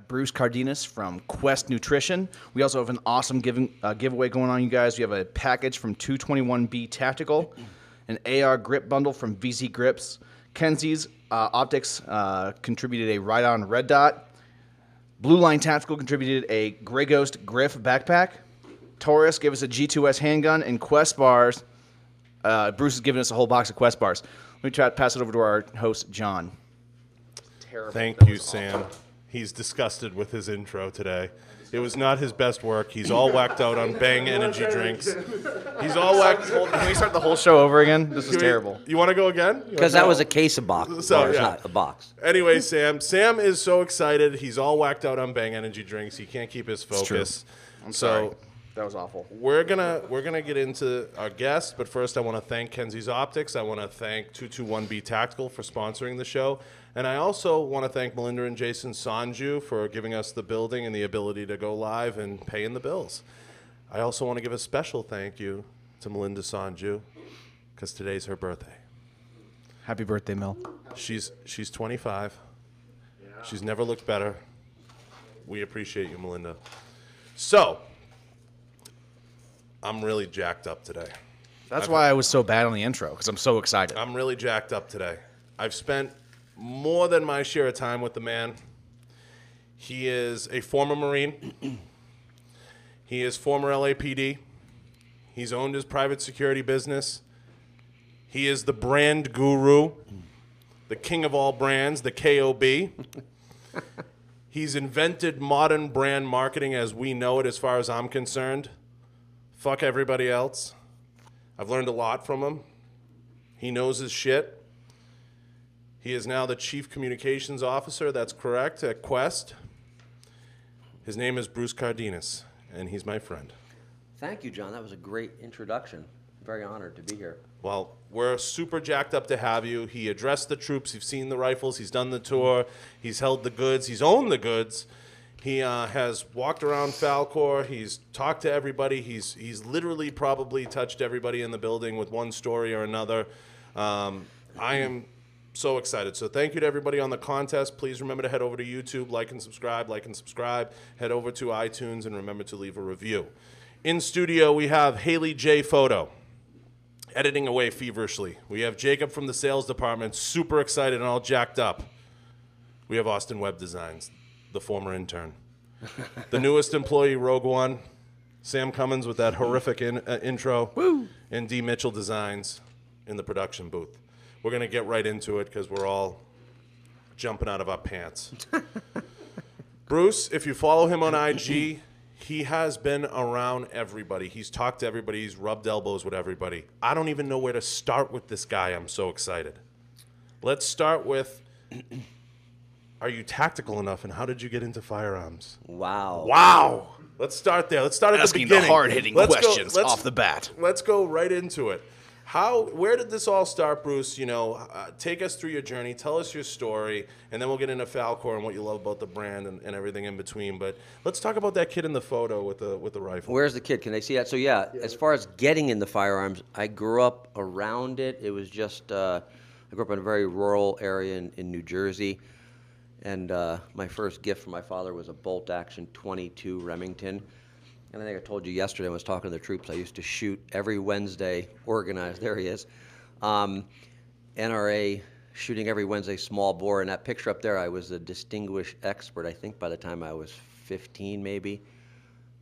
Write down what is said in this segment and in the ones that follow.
Bruce Cardenas from Quest Nutrition. We also have an awesome giveaway going on, you guys. We have a package from 221B Tactical, an AR grip bundle from VZ Grips. Kenzie's Optics contributed a Ride-On Red Dot. Blue Line Tactical contributed a Grey Ghost Griff backpack. Taurus gave us a G2S handgun, and Quest bars. Bruce has given us a whole box of Quest bars. Let me try to pass it over to our host, John. Terrible. Thank you, Sam. He's disgusted with his intro today. It was not his best work. He's all whacked out on Bang energy drinks. He's all whacked. Can we start the whole show over again? This is terrible. You want to go again? Because that was a case of box. So, yeah. Not a box. Anyway, Sam is so excited. He's all whacked out on Bang energy drinks. He can't keep his focus. I'm sorry. That was awful. We're gonna get into our guest, but first I want to thank Kenzie's Optics. I want to thank 221B Tactical for sponsoring the show, and I also want to thank Melinda and Jason Sanju for giving us the building and the ability to go live and paying the bills. I also want to give a special thank you to Melinda Sanju because today's her birthday. Happy birthday, Mel. She's 25. Yeah. She's never looked better. We appreciate you, Melinda. So, I'm really jacked up today. That's why I was so bad on the intro, because I'm so excited. I'm really jacked up today. I've spent more than my share of time with the man. He is a former Marine. He is former LAPD. He's owned his private security business. He is the brand guru, the king of all brands, the KOB. He's invented modern brand marketing as we know it, as far as I'm concerned. Fuck everybody else. I've learned a lot from him. He knows his shit. He is now the Chief Communications Officer, that's correct, at Quest. His name is Bruce Cardenas, and he's my friend. Thank you, John. That was a great introduction. Very honored to be here. Well, we're super jacked up to have you. He addressed the troops. You've seen the rifles. He's done the tour. He's held the goods. He's owned the goods. He has walked around Falcor. He's talked to everybody. He's literally probably touched everybody in the building with one story or another. I am so excited. So thank you to everybody on the contest. Please remember to head over to YouTube, like and subscribe, Head over to iTunes, and remember to leave a review. In studio, we have Haley J. Photo, editing away feverishly. We have Jacob from the sales department, super excited and all jacked up. We have Austin Web Designs, the former intern. The newest employee, Rogue One. Sam Cummins with that horrific intro. Woo! And D. Mitchell Designs in the production booth. We're going to get right into it because we're all jumping out of our pants. Bruce, if you follow him on IG, he has been around everybody. He's talked to everybody. He's rubbed elbows with everybody. I don't even know where to start with this guy. I'm so excited. Let's start with... Are you tactical enough, and how did you get into firearms? Wow. Wow. Let's start there. Let's start at the beginning. Asking the hard-hitting questions off the bat. Let's go right into it. Where did this all start, Bruce? You know, take us through your journey. Tell us your story, and then we'll get into Falcor and what you love about the brand and everything in between. But let's talk about that kid in the photo with the rifle. Where's the kid? Can they see that? So, yeah, as far as getting into firearms, I grew up around it. It was just, I grew up in a very rural area in New Jersey. And my first gift from my father was a bolt-action .22 Remington. And I think I told you yesterday when I was talking to the troops, I used to shoot every Wednesday, organized, there he is, NRA, shooting every Wednesday small bore. And that picture up there, I was a distinguished expert, I think, by the time I was 15 maybe.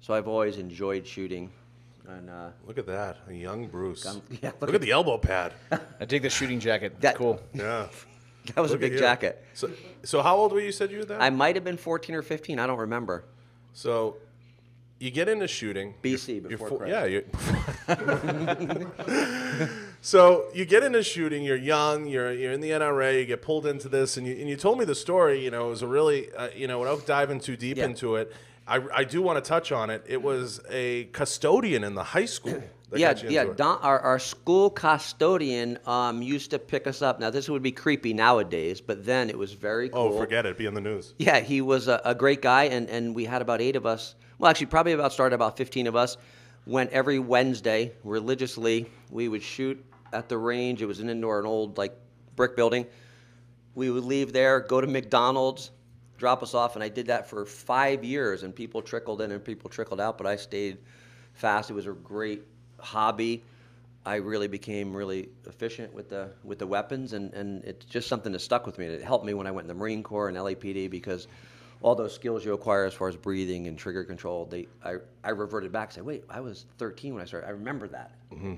So I've always enjoyed shooting. And look at that, a young Bruce. Yeah, look at the elbow pad. I dig the shooting jacket. That's cool. Yeah. That was a big jacket. So how old were you, said you were then? I might have been 14 or 15. I don't remember. So you get into shooting. BC, before Christ. Yeah. So you get into shooting. You're young. You're in the NRA. You get pulled into this, and you told me the story. You know, it was a really without diving too deep into it. I do want to touch on it. It was a custodian in the high school. That got you into it. Our school custodian used to pick us up. Now, this would be creepy nowadays, but then it was very cool. Oh, forget it. It'd be in the news. Yeah, he was a great guy, and we had about 8 of us. Well, actually, probably started about 15 of us. Went every Wednesday religiously. We would shoot at the range. It was an old, like, brick building. We would leave there, go to McDonald's, drop us off, and I did that for 5 years, and people trickled in and people trickled out, but I stayed fast. It was a great hobby. I really became really efficient with the weapons, and it's just something that stuck with me. It helped me when I went in the Marine Corps and LAPD, because all those skills you acquire as far as breathing and trigger control, I reverted back and said, wait, I was 13 when I started. I remember that. Mm-hmm.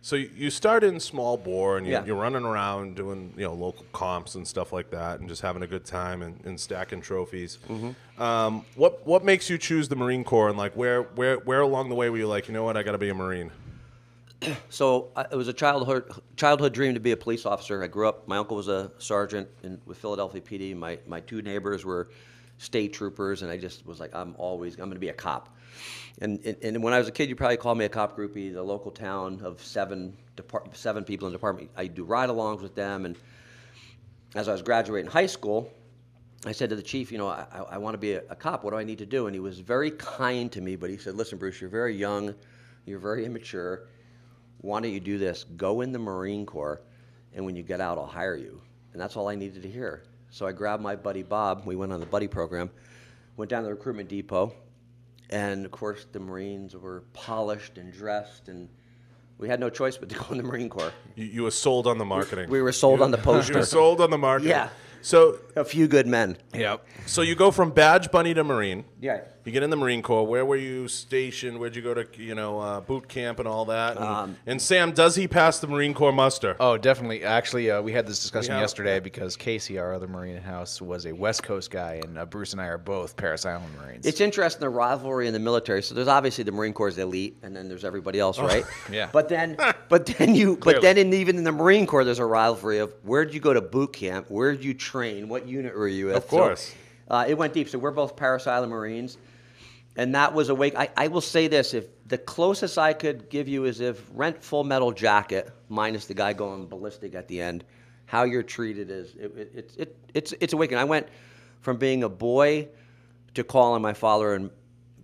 So you start in small bore, and you're running around doing local comps and stuff like that, and just having a good time and stacking trophies. Mm-hmm. What makes you choose the Marine Corps, and like where along the way were you like, you know what, I got to be a Marine? So it was a childhood dream to be a police officer. I grew up. My uncle was a sergeant with Philadelphia PD. My 2 neighbors were state troopers, and I just was like, I'm going to be a cop. And when I was a kid, you probably called me a cop groupie. The local town of 7 people in the department, I do ride-alongs with them. And as I was graduating high school, I said to the chief, I want to be a cop. What do I need to do? And he was very kind to me, but he said, listen, Bruce, you're very young, you're very immature. Why don't you do this? Go in the Marine Corps, and when you get out, I'll hire you. And that's all I needed to hear. So I grabbed my buddy Bob. We went on the buddy program, went down to the recruitment depot, and of course the Marines were polished and dressed, and we had no choice but to go in the Marine Corps. You were sold on the marketing. We were sold on the poster. You were sold on the marketing. Yeah. So a few good men. Yep. So you go from badge bunny to Marine. Yeah. You get in the Marine Corps. Where were you stationed? Where'd you go to, boot camp and all that? And Sam, does he pass the Marine Corps muster? Oh, definitely. Actually, we had this discussion yesterday because Casey, our other Marine in house, was a West Coast guy, and Bruce and I are both Parris Island Marines. It's interesting, the rivalry in the military. So there's obviously the Marine Corps is elite, and then there's everybody else, right? Yeah. But then even in the Marine Corps, there's a rivalry of where'd you go to boot camp? Where'd you train? What unit were you with? Of course. So, it went deep. So we're both Parris Island Marines. And that was a wake. I will say this: if the closest I could give you is if rent Full Metal Jacket minus the guy going ballistic at the end, how you're treated is it's a waking. I went from being a boy to calling my father and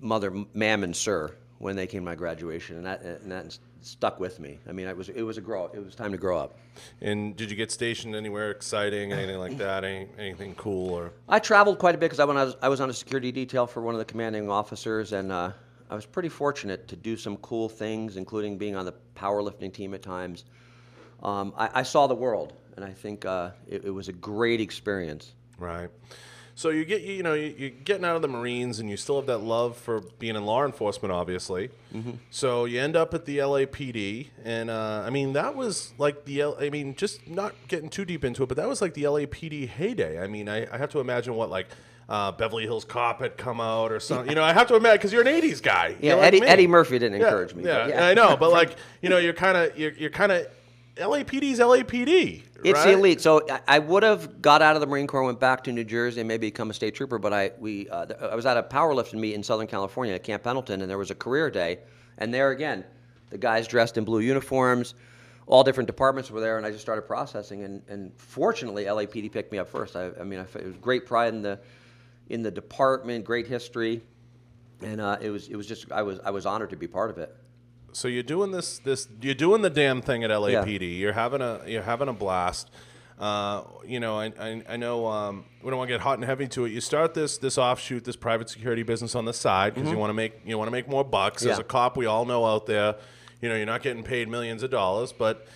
mother ma'am and sir when they came to my graduation, and that stuck with me. I mean, it was a grow up. It was time to grow up. And did you get stationed anywhere exciting, anything like that? Anything cool? Or I traveled quite a bit because I was on a security detail for one of the commanding officers, and I was pretty fortunate to do some cool things, including being on the powerlifting team at times. I saw the world, and I think it was a great experience. Right. So you're getting out of the Marines, and you still have that love for being in law enforcement, obviously. Mm-hmm. So you end up at the LAPD, and that was like just not getting too deep into it, but that was like the LAPD heyday. I mean, I have to imagine what Beverly Hills Cop had come out or something. I have to imagine because you're an '80s guy. Yeah, Eddie Murphy didn't encourage me. Yeah, I know, but you're kind of LAPD's LAPD. It's elite. So I would have got out of the Marine Corps, went back to New Jersey, and maybe become a state trooper. But I was at a powerlifting meet in Southern California at Camp Pendleton, and there was a career day. And there again, the guys dressed in blue uniforms, all different departments were there, and I just started processing. And fortunately, LAPD picked me up first. It was great pride in the department, great history, and it was just I was honored to be part of it. So you're doing you're doing the damn thing at LAPD. Yeah. You're having a blast. I know we don't want to get hot and heavy to it. You start this offshoot, this private security business on the side because you want to make more bucks. Yeah. As a cop, we all know out there, you're not getting paid millions of dollars, but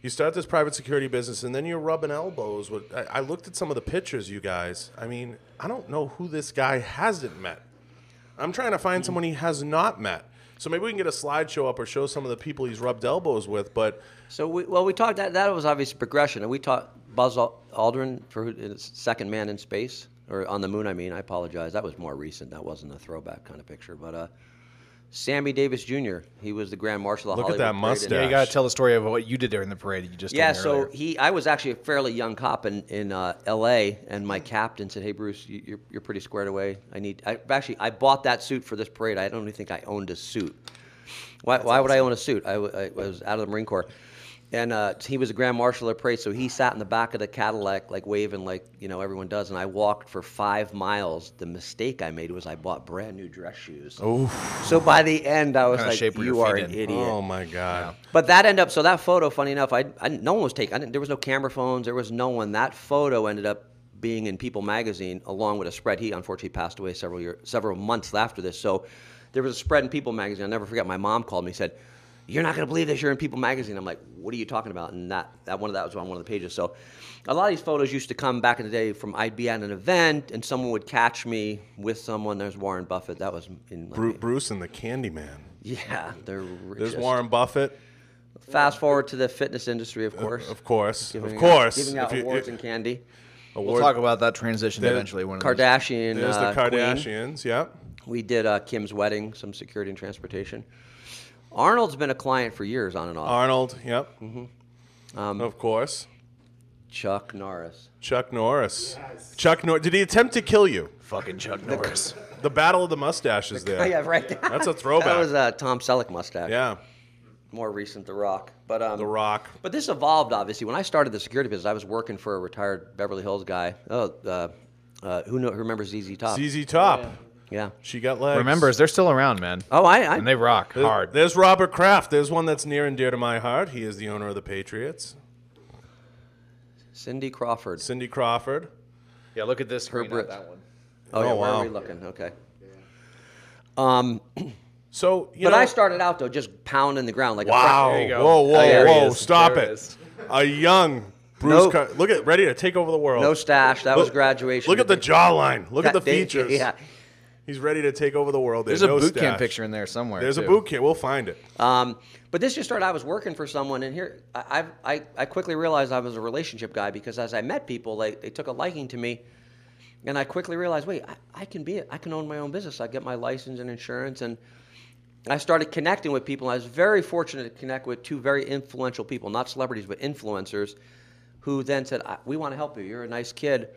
you start this private security business, and then you're rubbing elbows with. I looked at some of the pictures, you guys. I mean, I don't know who this guy hasn't met. I'm trying to find someone he has not met. So maybe we can get a slideshow up or show some of the people he's rubbed elbows with. But so we talked that was obviously progression, and we taught Buzz Aldrin for second man in space or on the moon. I apologize. That was more recent. That wasn't a throwback kind of picture. But Sammy Davis Jr. He was the Grand Marshal of the Look at Hollywood that Parade. mustache. Yeah, you got to tell the story of what you did during the parade. You just Yeah, told me so earlier. I was actually a fairly young cop in L.A., and my captain said, "Hey, Bruce, you're pretty squared away. I bought that suit for this parade. I don't even think I owned a suit. Why would I own a suit? I was out of the Marine Corps." And he was a Grand Marshal of the parade, so he sat in the back of the Cadillac, like waving like, everyone does. And I walked for 5 miles. The mistake I made was I bought brand new dress shoes. Oh, So by the end, I was Kinda like, shape were you your are feet an in? idiot. oh my God. But so that photo, funny enough, no one was taking. There was no camera phones. There was no one. That photo ended up being in People magazine along with a spread. He unfortunately passed away several months after this. So there was a spread in People magazine. I'll never forget. My mom called me and said, "You're not going to believe this. You're in People magazine." I'm like, "What are you talking about?" And that was on one of the pages. So a lot of these photos used to come back in the day from I'd be at an event and someone would catch me with someone. There's Warren Buffett. That was in Bruce and the Candyman. yeah. There's Warren Buffett. Fast forward to the fitness industry, of course. Of course. Giving out If you- awards and candy. We'll talk about that transition The eventually. One of these. Kardashian. There's the Queen. Kardashians. Yep. We did Kim's wedding, some security and transportation. Arnold's been a client for years, on and off. Arnold. Yep. Of course. Chuck Norris. Chuck Norris. Chuck Norris. Did he attempt to kill you? Fucking Chuck Norris. The Battle of the Mustaches there. Oh, yeah, right. That's a throwback. That was Tom Selleck mustache. Yeah. More recent, The Rock. But The Rock. But this evolved, obviously. When I started the security business, I was working for a retired Beverly Hills guy. Who remembers ZZ Top? ZZ Top. Yeah. She got legs. Remembers, they're still around, man. Oh, And they rock hard. There's Robert Kraft. There's one that's near and dear to my heart. He is the owner of the Patriots. Cindy Crawford. Cindy Crawford. Yeah, look at this screen, Brit- not that one. Oh, yeah, Oh, where wow. are we looking? Okay. So, But I started out, though, just pounding the ground like Wow. a There you go. Whoa, whoa, There he whoa. is. Stop There it. is. A young Bruce Nope. Look at, ready to take over the world. no stash. That was Look- graduation. Look at the jawline. Look at the They- features. Yeah. He's ready to take over the world. There's a no boot stash. camp picture in there somewhere. There's a too. boot camp. We'll find it. But this just started. I was working for someone, and here I quickly realized I was a relationship guy because as I met people, they took a liking to me, and I quickly realized, wait, I can own my own business. I get my license and insurance, and I started connecting with people. I was very fortunate to connect with two very influential people, not celebrities, but influencers, who then said, "We want to help you. You're a nice kid,"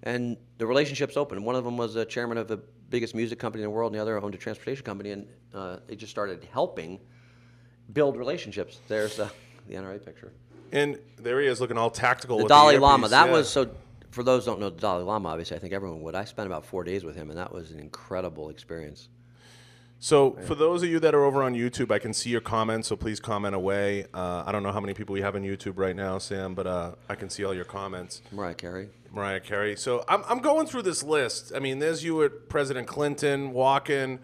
and the relationship's open. One of them was a chairman of the biggest music company in the world, and the other owned a transportation company, and they just started helping build relationships. There's the NRA picture. And there he is looking all tactical. The with Dalai earpiece. Lama. That Yeah. was so. For those who don't know the Dalai Lama, obviously, I think everyone would. I spent about 4 days with him, and that was an incredible experience. So for those of you that are over on YouTube, I can see your comments, so please comment away. I don't know how many people we have on YouTube right now, Sam, but I can see all your comments. Mariah Carey. Mariah Carey. So I'm going through this list. I mean, there's you at President Clinton walking.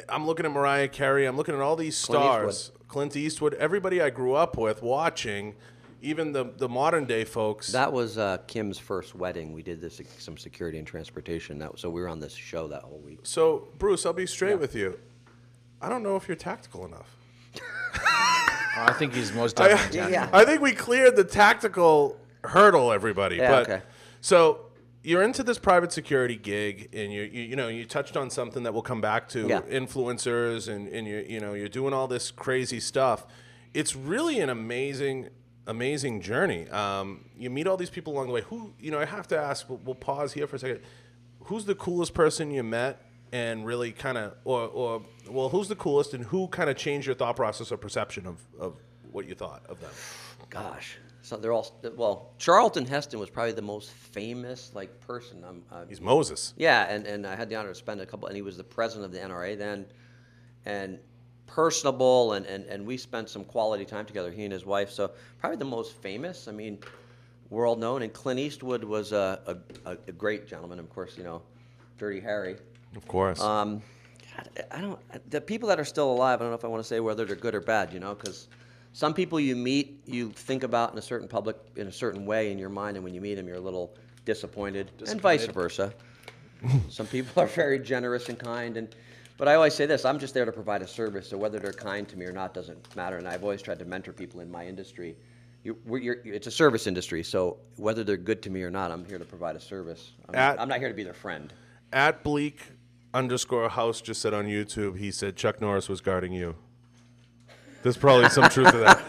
I'm looking at Mariah Carey. I'm looking at all these stars. Clint Eastwood. Everybody I grew up with watching, even the modern day folks. That was Kim's first wedding. We did some security and transportation. So we were on this show that whole week. So, Bruce, I'll be straight with you. I don't know if you're tactical enough. I think he's most definitely. Yeah. I think we cleared the tactical hurdle, everybody. Yeah, but, okay. So you're into this private security gig, and you touched on something that we'll come back to, Yeah. influencers, and you're doing all this crazy stuff. It's really an amazing journey. You meet all these people along the way. Who, I have to ask. We'll pause here for a second. Who's the coolest person you met? And really kind of, who's the coolest, and who kind of changed your thought process or perception of what you thought of them? Gosh. So they're all, Charlton Heston was probably the most famous person. He's Moses. Yeah, and I had the honor to spend and he was the president of the NRA then, and personable, and we spent some quality time together, he and his wife. So probably the most famous, world known. And Clint Eastwood was a great gentleman, of course, Dirty Harry. Of course. God, the people that are still alive, I don't know if I want to say whether they're good or bad, because some people you meet, you think about in a certain way in your mind, and when you meet them, you're a little disappointed. And vice versa. Some people are very generous and kind, but I always say this, I'm just there to provide a service, so whether they're kind to me or not doesn't matter, and I've always tried to mentor people in my industry. It's a service industry, so whether they're good to me or not, I'm here to provide a service. I'm not here to be their friend. At Bleak _house just said on YouTube, he said Chuck Norris was guarding you. There's probably some truth to that.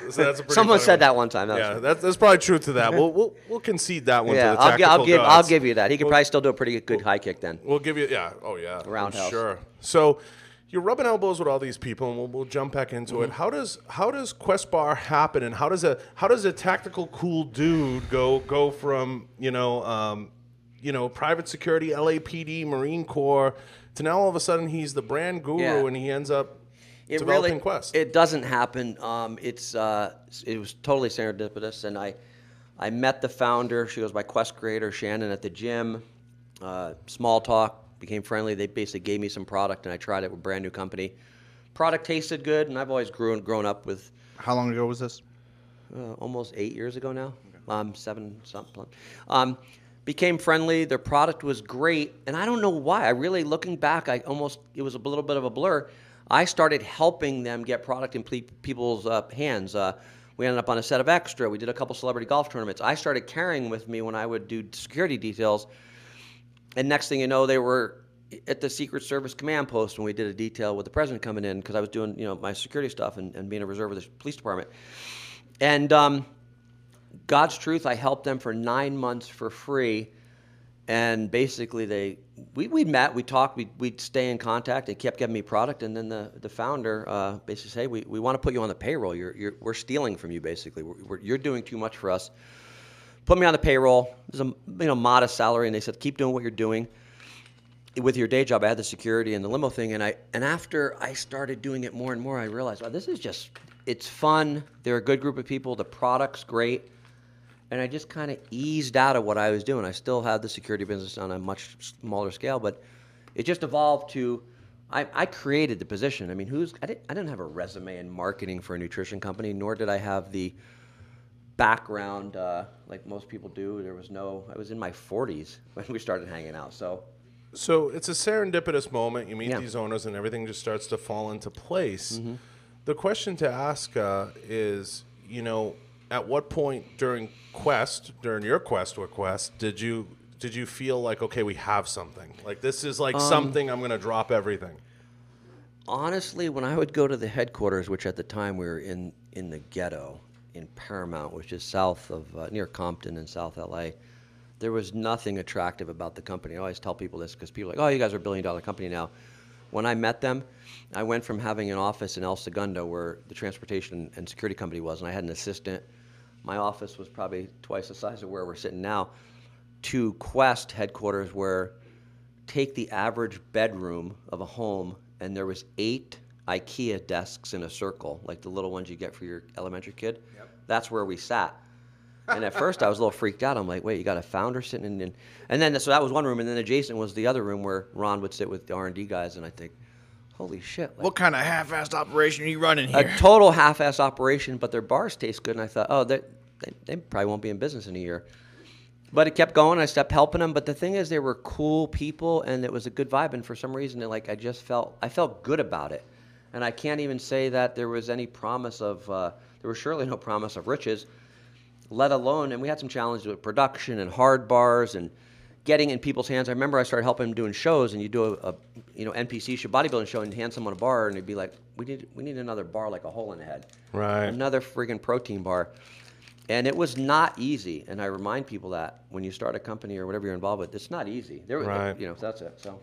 So that's a pretty Someone funny said one. that one time. Yeah, there's probably truth to that. We'll concede that one to the Yeah, tactical I'll gods. give you that. He could probably still do a pretty good high kick then. We'll give you, yeah. Oh, yeah. Roundhouse. Sure. So you're rubbing elbows with all these people, and we'll jump back into it. How does Quest Bar happen, and how does a tactical cool dude go from private security, LAPD, Marine Corps, to now all of a sudden he's the brand guru and he ends up developing Quest? It doesn't happen. It was totally serendipitous, and I met the founder. She goes by Quest Creator Shannon at the gym. Small talk, became friendly. They basically gave me some product, and I tried it with a brand new company. Product tasted good, and I've always grown up with. How long ago was this? Almost 8 years ago now. 7 something. Became friendly. Their product was great, and I don't know why. I really, looking back, it was a little bit of a blur. I started helping them get product in people's hands. We ended up on a set of extra. We did a couple celebrity golf tournaments. I started carrying with me when I would do security details. And next thing you know, they were at the Secret Service command post when we did a detail with the president coming in, because I was doing my security stuff and being a reserve with the police department. And God's truth, I helped them for 9 months for free. And basically we met, we talked, we'd stay in contact. They kept giving me product, and then the founder basically said, hey, we want to put you on the payroll. We're stealing from you, basically. You're doing too much for us. Put me on the payroll. It was a modest salary, and they said, keep doing what you're doing. With your day job, I had the security and the limo thing, and after I started doing it more and more, I realized, wow, this is just, it's fun. They're a good group of people. The product's great. And I just kind of eased out of what I was doing. I still had the security business on a much smaller scale, but it just evolved to, I created the position. I mean, I didn't have a resume in marketing for a nutrition company, nor did I have the background like most people do. I was in my 40s when we started hanging out. So it's a serendipitous moment. You meet these owners, and everything just starts to fall into place. Mm-hmm. The question to ask is, at what point during your quest with Quest, did you feel like, okay, we have something? Like, this is like something, I'm going to drop everything? Honestly, when I would go to the headquarters, which at the time we were in the ghetto in Paramount, which is south of, near Compton in South LA, there was nothing attractive about the company. I always tell people this because people are like, oh, you guys are a $1 billion company now. When I met them, I went from having an office in El Segundo, where the transportation and security company was, and I had an assistant. My office was probably twice the size of where we're sitting now, to Quest headquarters, where take the average bedroom of a home, and there was 8 IKEA desks in a circle, like the little ones you get for your elementary kid. Yep. That's where we sat. And at first I was a little freaked out. I'm like, wait, you got a founder sitting in? And then, so that was one room, and then adjacent was the other room where Ron would sit with the R&D guys, and I think, holy shit. Like, what kind of half-assed operation are you running here? A total half-ass operation, but their bars taste good, and I thought, oh, they probably won't be in business in a year. But it kept going. I kept helping them. But the thing is, they were cool people, and it was a good vibe. And for some reason, I felt good about it. And I can't even say that there was any promise of, there was surely no promise of riches, let alone, and we had some challenges with production and hard bars and getting in people's hands. I remember I started helping them doing shows, and you do a NPC show, bodybuilding show, and you hand someone a bar, and they'd be like, we need another bar, like a hole in the head. Right. Another friggin' protein bar. And it was not easy. And I remind people that when you start a company or whatever you're involved with, it's not easy. Right. That's it. So,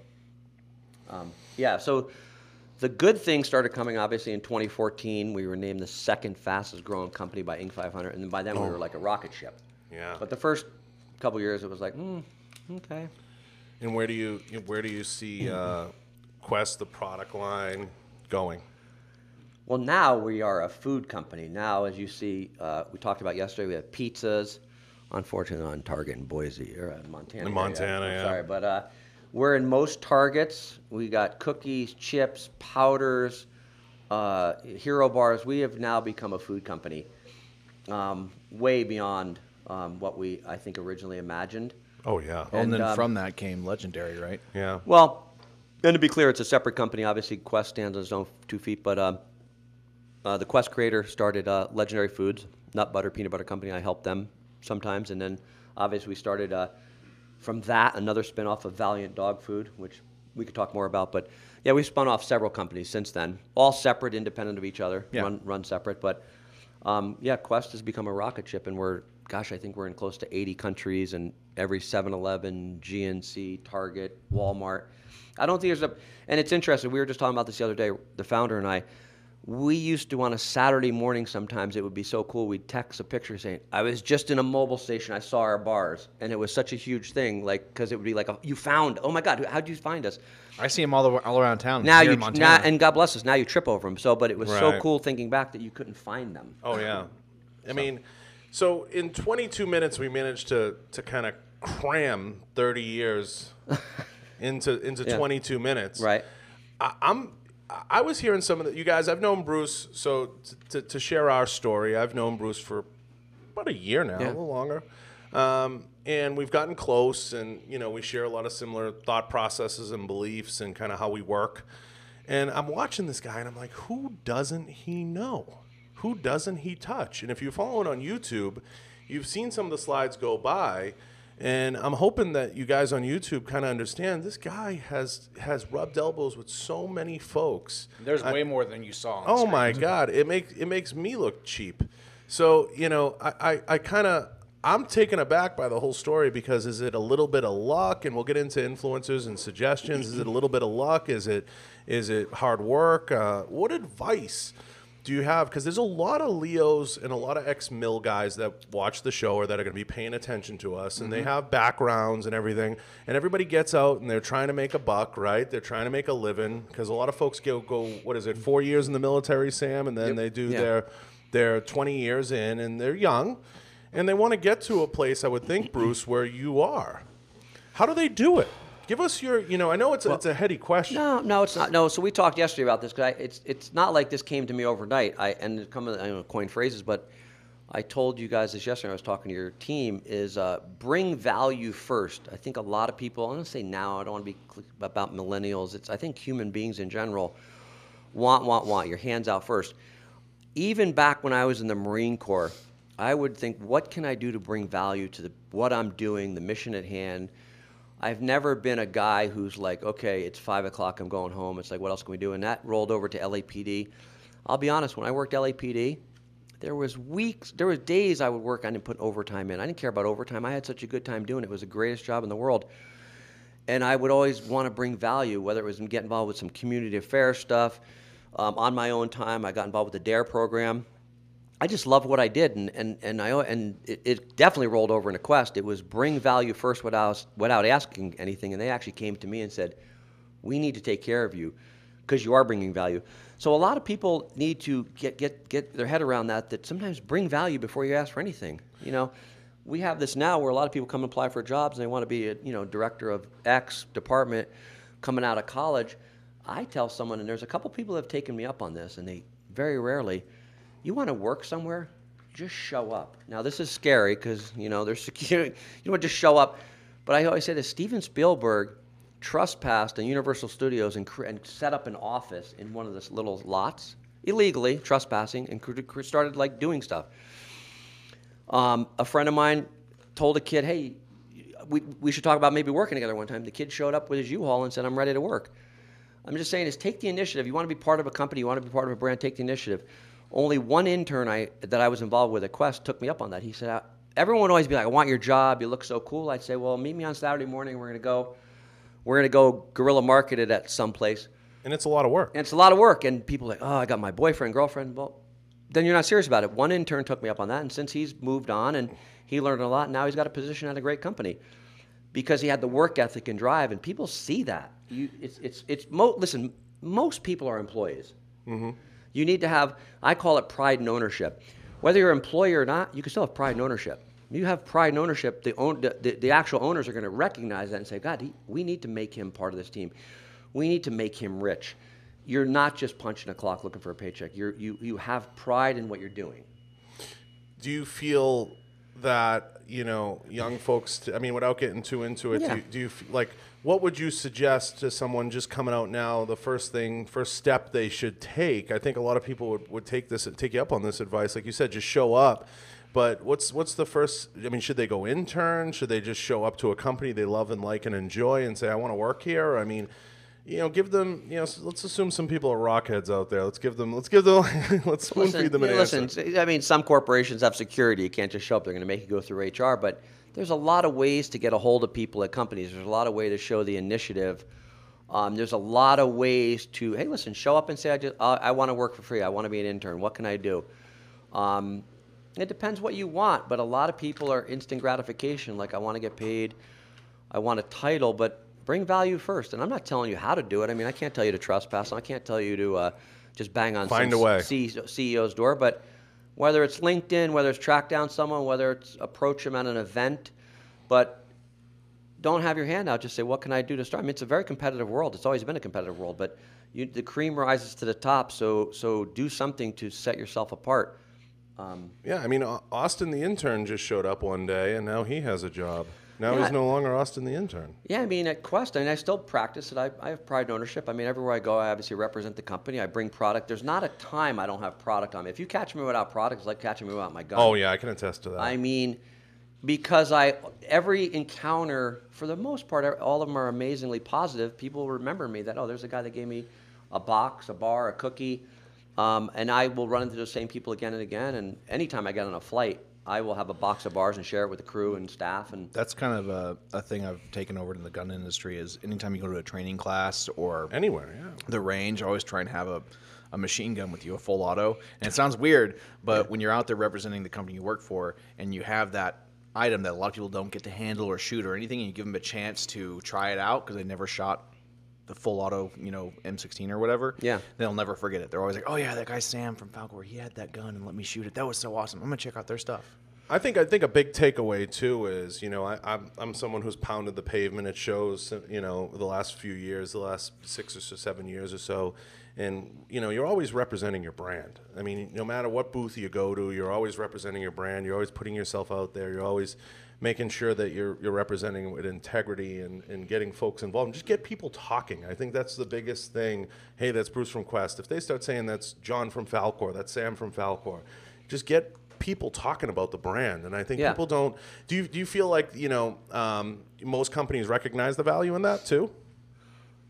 so the good things started coming, obviously, in 2014. We were named the second fastest growing company by Inc. 500. And then by then, we were like a rocket ship. Yeah. But the first couple years, it was like, okay. And where do you see Quest, the product line, going? Well, now we are a food company. Now, as you see, we talked about yesterday, we have pizzas. Unfortunately, on Target in Boise, or Montana. In Montana, I'm yeah. sorry, but we're in most Targets. We got cookies, chips, powders, hero bars. We have now become a food company, way beyond what I think, originally imagined. Oh, yeah. And then from that came Legendary, right? Yeah. Well, and to be clear, it's a separate company. Obviously, Quest stands on its own 2 feet, but the Quest creator started Legendary Foods, nut butter, peanut butter company. I helped them sometimes. And then, obviously, we started from that another spinoff of Valiant Dog Food, which we could talk more about. But yeah, we've spun off several companies since then, all separate, independent of each other, run separate. But yeah, Quest has become a rocket ship, and I think we're in close to 80 countries, and every 7-Eleven, GNC, Target, Walmart. I don't think and it's interesting, we were just talking about this the other day, the founder and I. We used to, on a Saturday morning sometimes, it would be so cool, we'd text a picture saying, I was just in a mobile station, I saw our bars. And it was such a huge thing, because it would be like, you found, oh my God, how'd you find us? I see them all around town Now here in Montana. and God bless us, now you trip over them. But it was so Right. cool thinking back that you couldn't find them. Oh, yeah. I mean, so in 22 minutes, we managed to kind of cram 30 years into 22 minutes. Right. I was hearing some of you guys. I've known Bruce, so to share our story, I've known Bruce for about a year now, a little longer, and we've gotten close, and we share a lot of similar thought processes and beliefs and kind of how we work. And I'm watching this guy, and I'm like, who doesn't he know? Who doesn't he touch? And if you're following on YouTube, you've seen some of the slides go by. And I'm hoping that you guys on YouTube kind of understand this guy has rubbed elbows with so many folks. There's way more than you saw on Oh screen. my God, it makes me look cheap. So I'm taken aback by the whole story, because is it a little bit of luck? And we'll get into influencers and suggestions. Is it a little bit of luck? Is it hard work? What advice do you have? Because there's a lot of Leos and a lot of ex-mill guys that watch the show or that are going to be paying attention to us, and they have backgrounds and everything, and everybody gets out and they're trying to make a buck, right? They're trying to make a living, because a lot of folks go what is it, 4 years in the military, Sam, and then they do their 20 years in, and they're young, and they want to get to a place, I would think, Bruce, where you are. How do they do it? Give us your, I know it's a heady question. No, it's not. No, so we talked yesterday about this, because it's not like this came to me overnight. I coin phrases, but I told you guys this yesterday. I was talking to your team. Is bring value first. I think a lot of people. I'm going to say now. I don't want to be about millennials. I think human beings in general want. Your hands out first. Even back when I was in the Marine Corps, I would think, what can I do to bring value to what I'm doing, the mission at hand. I've never been a guy who's like, okay, it's 5 o'clock, I'm going home. It's like, what else can we do? And that rolled over to LAPD. I'll be honest, when I worked LAPD, there was days I would work, I didn't put overtime in. I didn't care about overtime. I had such a good time doing it. It was the greatest job in the world. And I would always want to bring value, whether it was get involved with some community affairs stuff. On my own time, I got involved with the DARE program. I just loved what I did, and it definitely rolled over into Quest. It was bring value first without asking anything, and they actually came to me and said, we need to take care of you because you are bringing value. So a lot of people need to get their head around that sometimes bring value before you ask for anything. We have this now where a lot of people come and apply for jobs, and they want to be a director of X department coming out of college. I tell someone, and there's a couple people that have taken me up on this, and they very rarely, you want to work somewhere, just show up. Now, this is scary because, there's security. You don't just show up. But I always say this, Steven Spielberg trespassed in Universal Studios and set up an office in one of those little lots, illegally trespassing, and started, doing stuff. A friend of mine told a kid, hey, we should talk about maybe working together one time. The kid showed up with his U-Haul and said, I'm ready to work. I'm just saying is take the initiative. You want to be part of a company, you want to be part of a brand, take the initiative. Only one intern that I was involved with at Quest took me up on that. He said, everyone would always be like, I want your job. You look so cool. I'd say, well, meet me on Saturday morning. We're going to go guerrilla market it at some place. And it's a lot of work. And it's a lot of work. And people are like, oh, I got my boyfriend, girlfriend. Well, then you're not serious about it. One intern took me up on that. And since he's moved on and he learned a lot, now he's got a position at a great company because he had the work ethic and drive. And people see that. Listen, most people are employees. Mm-hmm. You need to have, I call it pride and ownership. Whether you're an employee or not, you can still have pride and ownership. You have pride and ownership, the actual owners are going to recognize that and say, God, we need to make him part of this team. We need to make him rich. You're not just punching a clock looking for a paycheck. You have pride in what you're doing. Do you feel that, young folks, without getting too into it, Yeah. do you what would you suggest to someone just coming out now, the first step they should take? I think a lot of people would take you up on this advice. Like you said, just show up. But what's the first, should they go intern? Should they just show up to a company they love and like and enjoy and say, I want to work here? give them, let's assume some people are rockheads out there. Let's spoon feed them an answer. Listen, I mean, some corporations have security. You can't just show up. They're going to make you go through HR. But there's a lot of ways to get a hold of people at companies. There's a lot of ways to show the initiative. There's a lot of ways to, hey, listen, show up and say, I want to work for free. I want to be an intern. What can I do? It depends what you want, but a lot of people are instant gratification. Like, I want to get paid. I want a title, but bring value first. And I'm not telling you how to do it. I mean, I can't tell you to trespass. I can't tell you to just bang on Find a way. CEO's door. But whether it's LinkedIn, whether it's track down someone, whether it's approach them at an event, but don't have your hand out. Just say, what can I do to start? I mean, it's a very competitive world. It's always been a competitive world, but the cream rises to the top. So do something to set yourself apart. Yeah, I mean, Austin the intern just showed up one day, and now he has a job. Now he's no longer Austin the intern. Yeah, I mean, at Quest, I still practice it. I have pride and ownership. I mean, everywhere I go, I obviously represent the company. I bring product. There's not a time I don't have product on me. If you catch me without product, it's like catching me without my gun. Oh, yeah, I can attest to that. I mean, because every encounter, for the most part, all of them are amazingly positive. People remember me that, there's a guy that gave me a box, a bar, a cookie. And I will run into those same people again and again. And anytime I get on a flight, I will have a box of bars and share it with the crew and staff. And that's kind of a thing I've taken over in the gun industry is anytime you go to a training class or anywhere, the range, always try and have a machine gun with you, a full auto. And it sounds weird, but when you're out there representing the company you work for and you have that item that a lot of people don't get to handle or shoot or anything, and you give them a chance to try it out because they never shot the full auto, M16 or whatever, they'll never forget it. They're always like, oh yeah, that guy Sam from Falcor, he had that gun and let me shoot it. That was so awesome. I'm gonna check out their stuff. I think a big takeaway too is, I'm someone who's pounded the pavement at shows, the last few years, the last 6 or 7 years or so, and you're always representing your brand. I mean, no matter what booth you go to, you're always representing your brand. You're always putting yourself out there. You're always making sure that you're representing with integrity and getting folks involved. And just get people talking. I think that's the biggest thing. Hey, that's Bruce from Quest. If they start saying that's John from Falcor, that's Sam from Falcor, just get people talking about the brand. And I think people don't. Do you feel like most companies recognize the value in that too?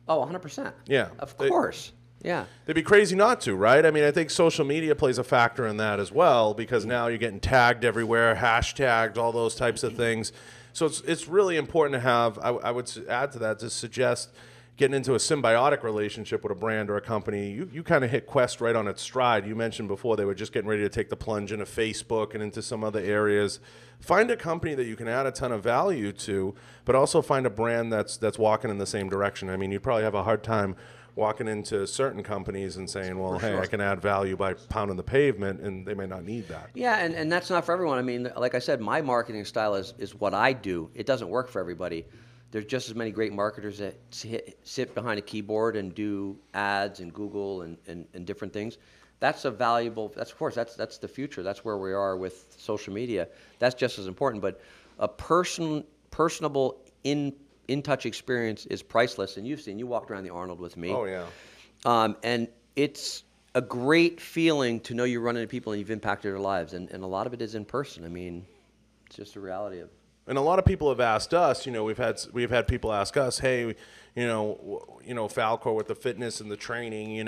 Oh, 100%. Yeah, of course. Yeah. They'd be crazy not to, right? I mean, I think social media plays a factor in that as well because now you're getting tagged everywhere, hashtagged, all those types of things. So it's really important to have, I would add to that, to suggest getting into a symbiotic relationship with a brand or a company. You kind of hit Quest right on its stride. You mentioned before they were just getting ready to take the plunge into Facebook and into some other areas. Find a company that you can add a ton of value to, but also find a brand that's walking in the same direction. I mean, you'd probably have a hard time walking into certain companies and saying, well, hey, I can add value by pounding the pavement, and they may not need that. Yeah, and that's not for everyone. I mean, like I said, my marketing style is what I do. It doesn't work for everybody. There's just as many great marketers that sit behind a keyboard and do ads and Google and different things. That's a valuable, that's the future. That's where we are with social media. That's just as important. But a personable, in-touch experience is priceless, and you walked around the Arnold with me. Oh, yeah. And it's a great feeling to know you're running into people and you've impacted their lives, and a lot of it is in person. I mean, it's just a reality of it. And a lot of people have asked us, we've had people ask us, hey, Falcor with the fitness and the training,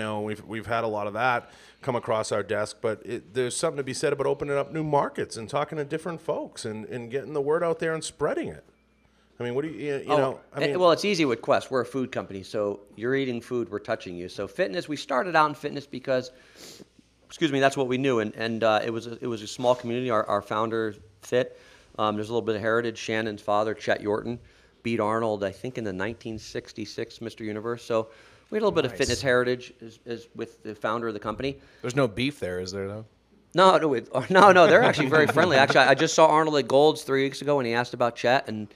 we've had a lot of that come across our desk, but there's something to be said about opening up new markets and talking to different folks and getting the word out there and spreading it. I mean, what do you well, it's easy with Quest. We're a food company, so you're eating food, we're touching you. So fitness, we started out in fitness because, that's what we knew, and it was a small community. Our founder fit. There's a little bit of heritage. Shannon's father, Chet Yorton, beat Arnold, I think, in the 1966 Mr. Universe. So we had a little bit of fitness heritage as with the founder of the company. There's no beef there, is there, though? No, they're actually very friendly. Actually, I just saw Arnold at Gold's 3 weeks ago when he asked about Chet, and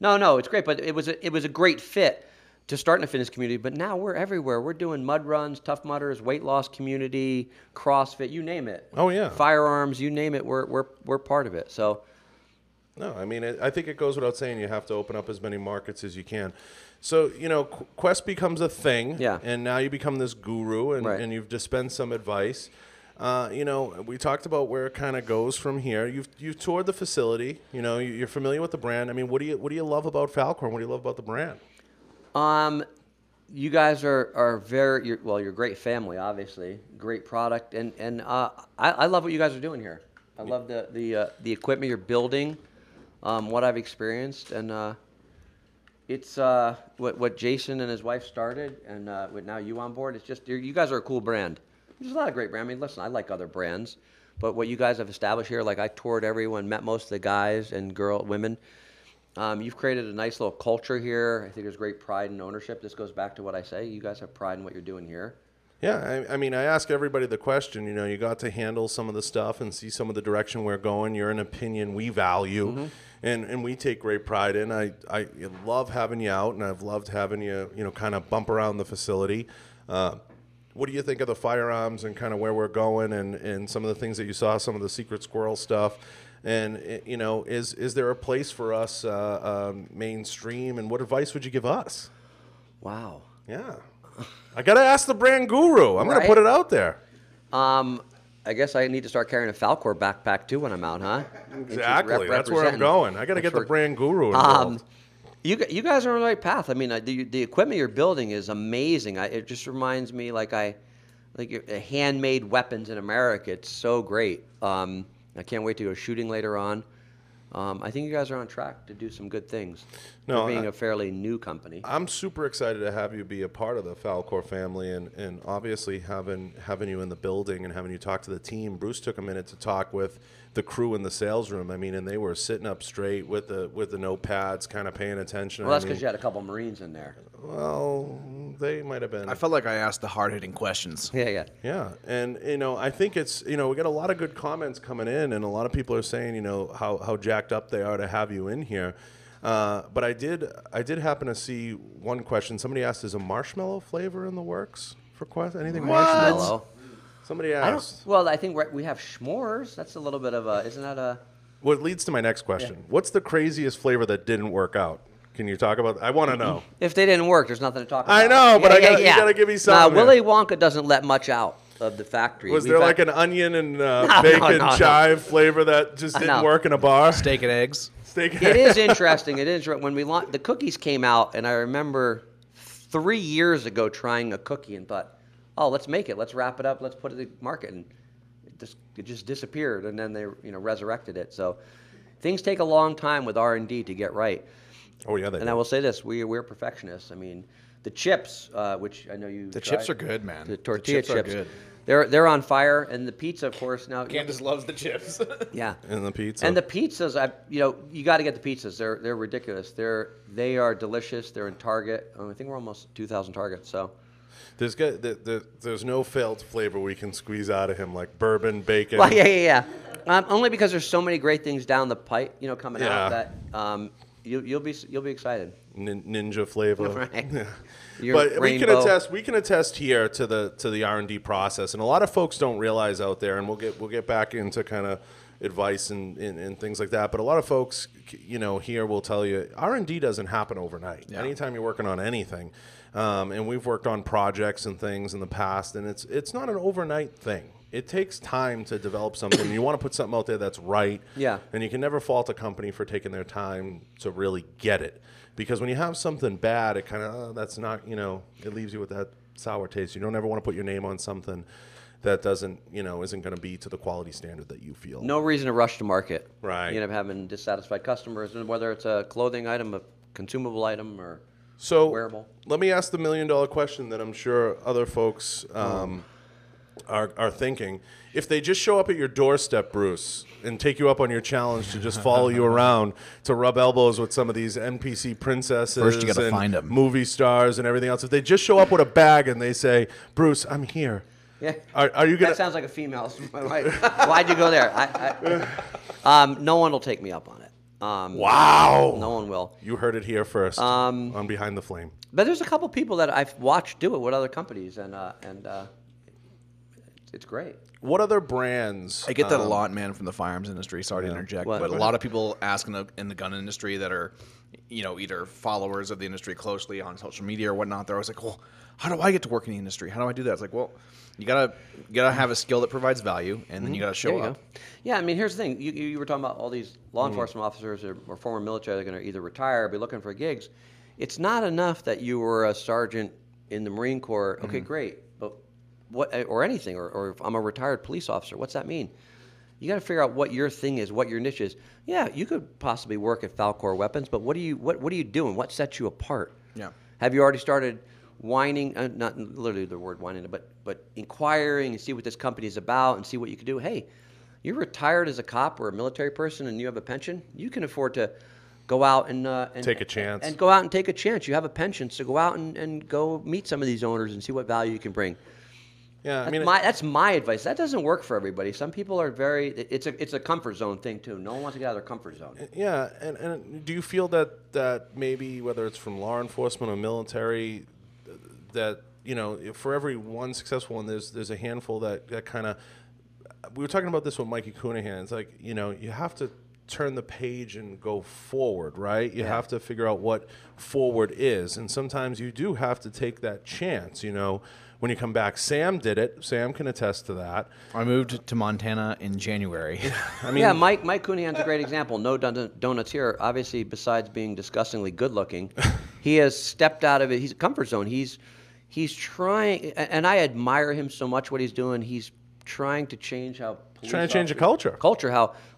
no, it's great. But it was a great fit to start in a fitness community. But now we're everywhere. We're doing mud runs, Tough Mudders, weight loss community, CrossFit, you name it. Oh yeah, firearms, you name it. We're part of it. So. No, I mean, I think it goes without saying you have to open up as many markets as you can. So, Quest becomes a thing, and now you become this guru, and you've dispensed some advice. We talked about where it kind of goes from here. You've toured the facility. You're familiar with the brand. I mean, what do you love about Falcor? What do you love about the brand? you guys are you're a great family, obviously, great product, and I love what you guys are doing here. I love the equipment you're building, what I've experienced, and it's what Jason and his wife started, and with now you on board. It's just you guys are a cool brand. There's a lot of great brands. I mean, listen, I like other brands, but what you guys have established here, like I toured everyone, met most of the guys and women. You've created a nice little culture here. I think there's great pride and ownership. This goes back to what I say. You guys have pride in what you're doing here. Yeah, I mean, I ask everybody the question, you got to handle some of the stuff and see some of the direction we're going. You're an opinion we value, and we take great pride in. I love having you out, and I've loved having you, kind of bump around the facility. What do you think of the firearms and kind of where we're going and some of the things that you saw, some of the secret squirrel stuff? And, is there a place for us mainstream, and what advice would you give us? Wow. Yeah. I got to ask the brand guru. I'm going to put it out there. I guess I need to start carrying a Falcor backpack too when I'm out, huh? Exactly. That's where I'm going. I got to get the brand guru involved. You guys are on the right path. I mean, the equipment you're building is amazing. It just reminds me like handmade weapons in America. It's so great. I can't wait to go shooting later on. I think you guys are on track to do some good things. For being a fairly new company. I'm super excited to have you be a part of the Falcor family, and obviously having you in the building and having you talk to the team. Bruce took a minute to talk with the crew in the sales room. I mean, and they were sitting up straight with the notepads, kind of paying attention. Well, that's because you had a couple Marines in there. Well, they might have been. I felt like I asked the hard-hitting questions. Yeah. And I think it's we got a lot of good comments coming in, and a lot of people are saying how jacked up they are to have you in here. But I did happen to see one question. Somebody asked, "Is a marshmallow flavor in the works for Quest? Anything marshmallow?" Somebody asked. I think we have s'mores. That's a little bit of isn't that a? What leads to my next question? Yeah. What's the craziest flavor that didn't work out? Can you talk about? I want to know. If they didn't work, there's nothing to talk about. I know, but you got to give me something. Willy Wonka doesn't let much out of the factory. Was there like an onion and bacon chive flavor that just didn't work in a bar? Steak and eggs. It is interesting. It is when we launched the cookies came out, and I remember 3 years ago trying a cookie and thought, "Oh, let's make it. Let's wrap it up. Let's put it in the market." And it just disappeared, and then they resurrected it. So things take a long time with R&D to get right. Oh yeah, I will say this: we're perfectionists. I mean, the chips, which I know you. The chips are good, man. The tortilla chips are good. They're on fire, and the pizza, of course. Now Candace loves the chips. Yeah, and the pizza. And the pizzas, you got to get the pizzas. They're ridiculous. They are delicious. They're in Target. I think we're almost 2,000 Targets. So. There's no failed flavor we can squeeze out of him, like bourbon, bacon. Well, yeah. Only because there's so many great things down the pipe, coming out that you'll be excited. Ninja flavor. Right. Yeah. But rainbow. we can attest here to the R&D process, and a lot of folks don't realize out there, and we'll get back into kind of advice and things like that. But a lot of folks, here will tell you R&D doesn't happen overnight. Yeah. Anytime you're working on anything. And we've worked on projects and things in the past, and it's not an overnight thing. It takes time to develop something. You want to put something out there that's right. Yeah. And you can never fault a company for taking their time to really get it. Because when you have something bad, it kind of, that's not, it leaves you with that sour taste. You don't ever want to put your name on something that doesn't, isn't going to be to the quality standard that you feel. No reason to rush to market. Right. You end up having dissatisfied customers, whether it's a clothing item, a consumable item, or wearable. Let me ask the $1 million question that I'm sure other folks are thinking. If they just show up at your doorstep, Bruce, and take you up on your challenge to just follow you around to rub elbows with some of these NPC princesses First you gotta find them. Movie stars and everything else, if they just show up with a bag and they say, "Bruce, I'm here," yeah, are you gonna? That sounds like a female. Why'd you go there? No one will take me up on it. Wow. No one will. You heard it here first on Behind the Flame. But there's a couple people that I've watched do it with other companies, and it's great. What other brands? I get that a lot, man, from the firearms industry. Sorry to interject, but a lot of people ask in the gun industry that are, either followers of the industry closely on social media or whatnot. They're always like, "Well, how do I get to work in the industry? How do I do that?" It's like, well, you gotta have a skill that provides value, and then you gotta show up. Go. Yeah, I mean, here's the thing. You were talking about all these law enforcement officers or former military that are going to either retire or be looking for gigs. It's not enough that you were a sergeant in the Marine Corps, okay, great, but what, or anything, or if I'm a retired police officer, what's that mean? You got to figure out what your thing is, what your niche is. Yeah, you could possibly work at Falcor Weapons, but what are you doing? What sets you apart? Yeah. Have you already started whining? Not literally the word whining, but inquiring and see what this company is about and see what you can do. Hey, you're retired as a cop or a military person and you have a pension. You can afford to go out and take a chance. And go out and take a chance. You have a pension, so go out and go meet some of these owners and see what value you can bring. Yeah, That's my advice. That doesn't work for everybody. Some people are it's a comfort zone thing too. No one wants to get out of their comfort zone. Yeah, and do you feel that maybe whether it's from law enforcement or military, that for every one successful one, there's a handful that kind of. We were talking about this with Mikey Coonahan. It's like you have to turn the page and go forward, right? You have to figure out what forward is, and sometimes you do have to take that chance. When you come back, Sam did it. Sam can attest to that. I moved to Montana in January. Mike Coonahan's a great example. No donuts here. Obviously, besides being disgustingly good looking, he has stepped out of it. He's a comfort zone. He's trying, and I admire him so much. What he's doing, he's trying to change how. He's trying to change the culture.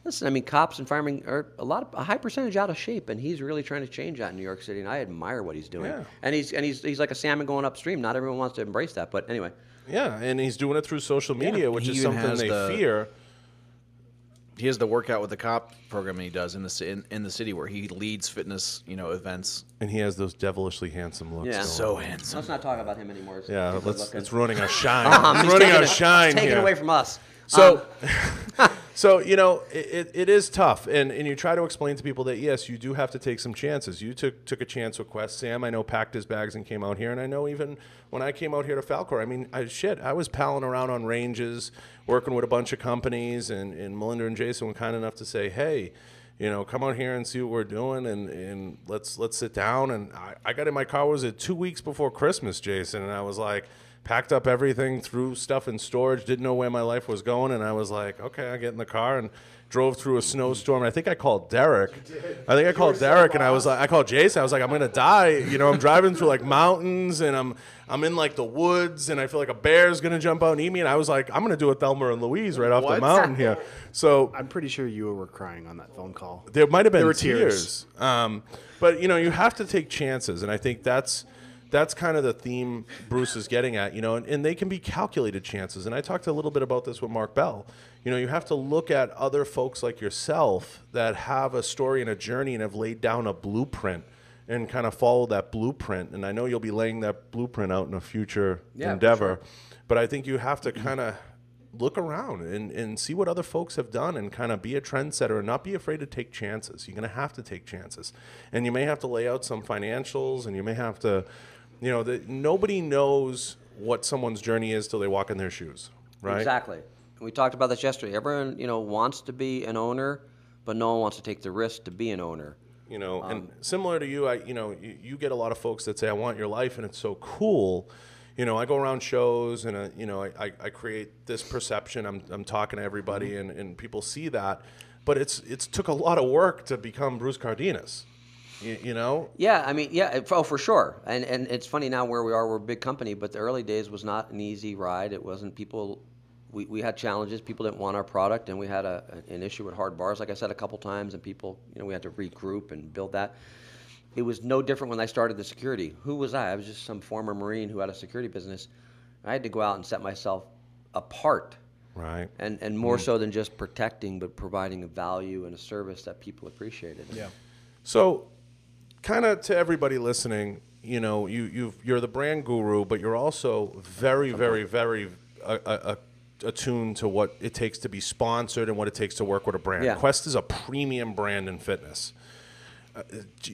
Listen, cops and firemen are a high percentage out of shape, and he's really trying to change that in New York City, and I admire what he's doing. Yeah. And he's like a salmon going upstream. Not everyone wants to embrace that, but anyway. Yeah, and he's doing it through social media, which is something they fear. He has the workout with the cop program he does in the city where he leads fitness, events. And he has those devilishly handsome looks. Yeah, so handsome. Let's not talk about him anymore. It's ruining our shine. It's ruining our shine here. Taking away from us. So, it is tough, and you try to explain to people that yes, you do have to take some chances. You took a chance with Quest. Sam, I know, packed his bags and came out here, and I know even when I came out here to Falcor, I was palling around on ranges, working with a bunch of companies, and Melinda and Jason were kind enough to say, hey, come out here and see what we're doing, and let's sit down. And I got in my car. Was it 2 weeks before Christmas, Jason? And I was like. Packed up everything, threw stuff in storage, didn't know where my life was going, and I was like, okay, I get in the car and drove through a snowstorm. And I think I called Derek. And I called Jason. I was like, I'm gonna die. I'm driving through like mountains, and I'm in like the woods, and I feel like a bear's gonna jump out and eat me. And I was like, I'm gonna do a Thelma and Louise right off the mountain here. So I'm pretty sure you were crying on that phone call. There might have been tears. But you have to take chances, and I think that's kind of the theme Bruce is getting at, and they can be calculated chances. And I talked a little bit about this with Mark Bell. You have to look at other folks like yourself that have a story and a journey and have laid down a blueprint and kind of follow that blueprint. And I know you'll be laying that blueprint out in a future endeavor. Sure. But I think you have to kind of look around and see what other folks have done and kind of be a trendsetter and not be afraid to take chances. You're going to have to take chances. And you may have to lay out some financials, and you may have to... nobody knows what someone's journey is till they walk in their shoes, right? Exactly. And we talked about this yesterday. Everyone, wants to be an owner, but no one wants to take the risk to be an owner. And similar to you, you get a lot of folks that say, I want your life, and it's so cool. I go around shows, and I create this perception. I'm talking to everybody, and people see that. But it's took a lot of work to become Bruce Cardenas. Yeah, for sure. And it's funny now where we are. We're a big company, but the early days was not an easy ride. It wasn't people. We had challenges. People didn't want our product, and we had an issue with hard bars, like I said a couple times, and people, we had to regroup and build that. It was no different when I started the security. Who was I? I was just some former Marine who had a security business. I had to go out and set myself apart. Right. And more so than just protecting, but providing a value and a service that people appreciated. Yeah. So, kind of to everybody listening, you're the brand guru, but you're also very, very, very attuned to what it takes to be sponsored and what it takes to work with a brand. Yeah. Quest is a premium brand in fitness.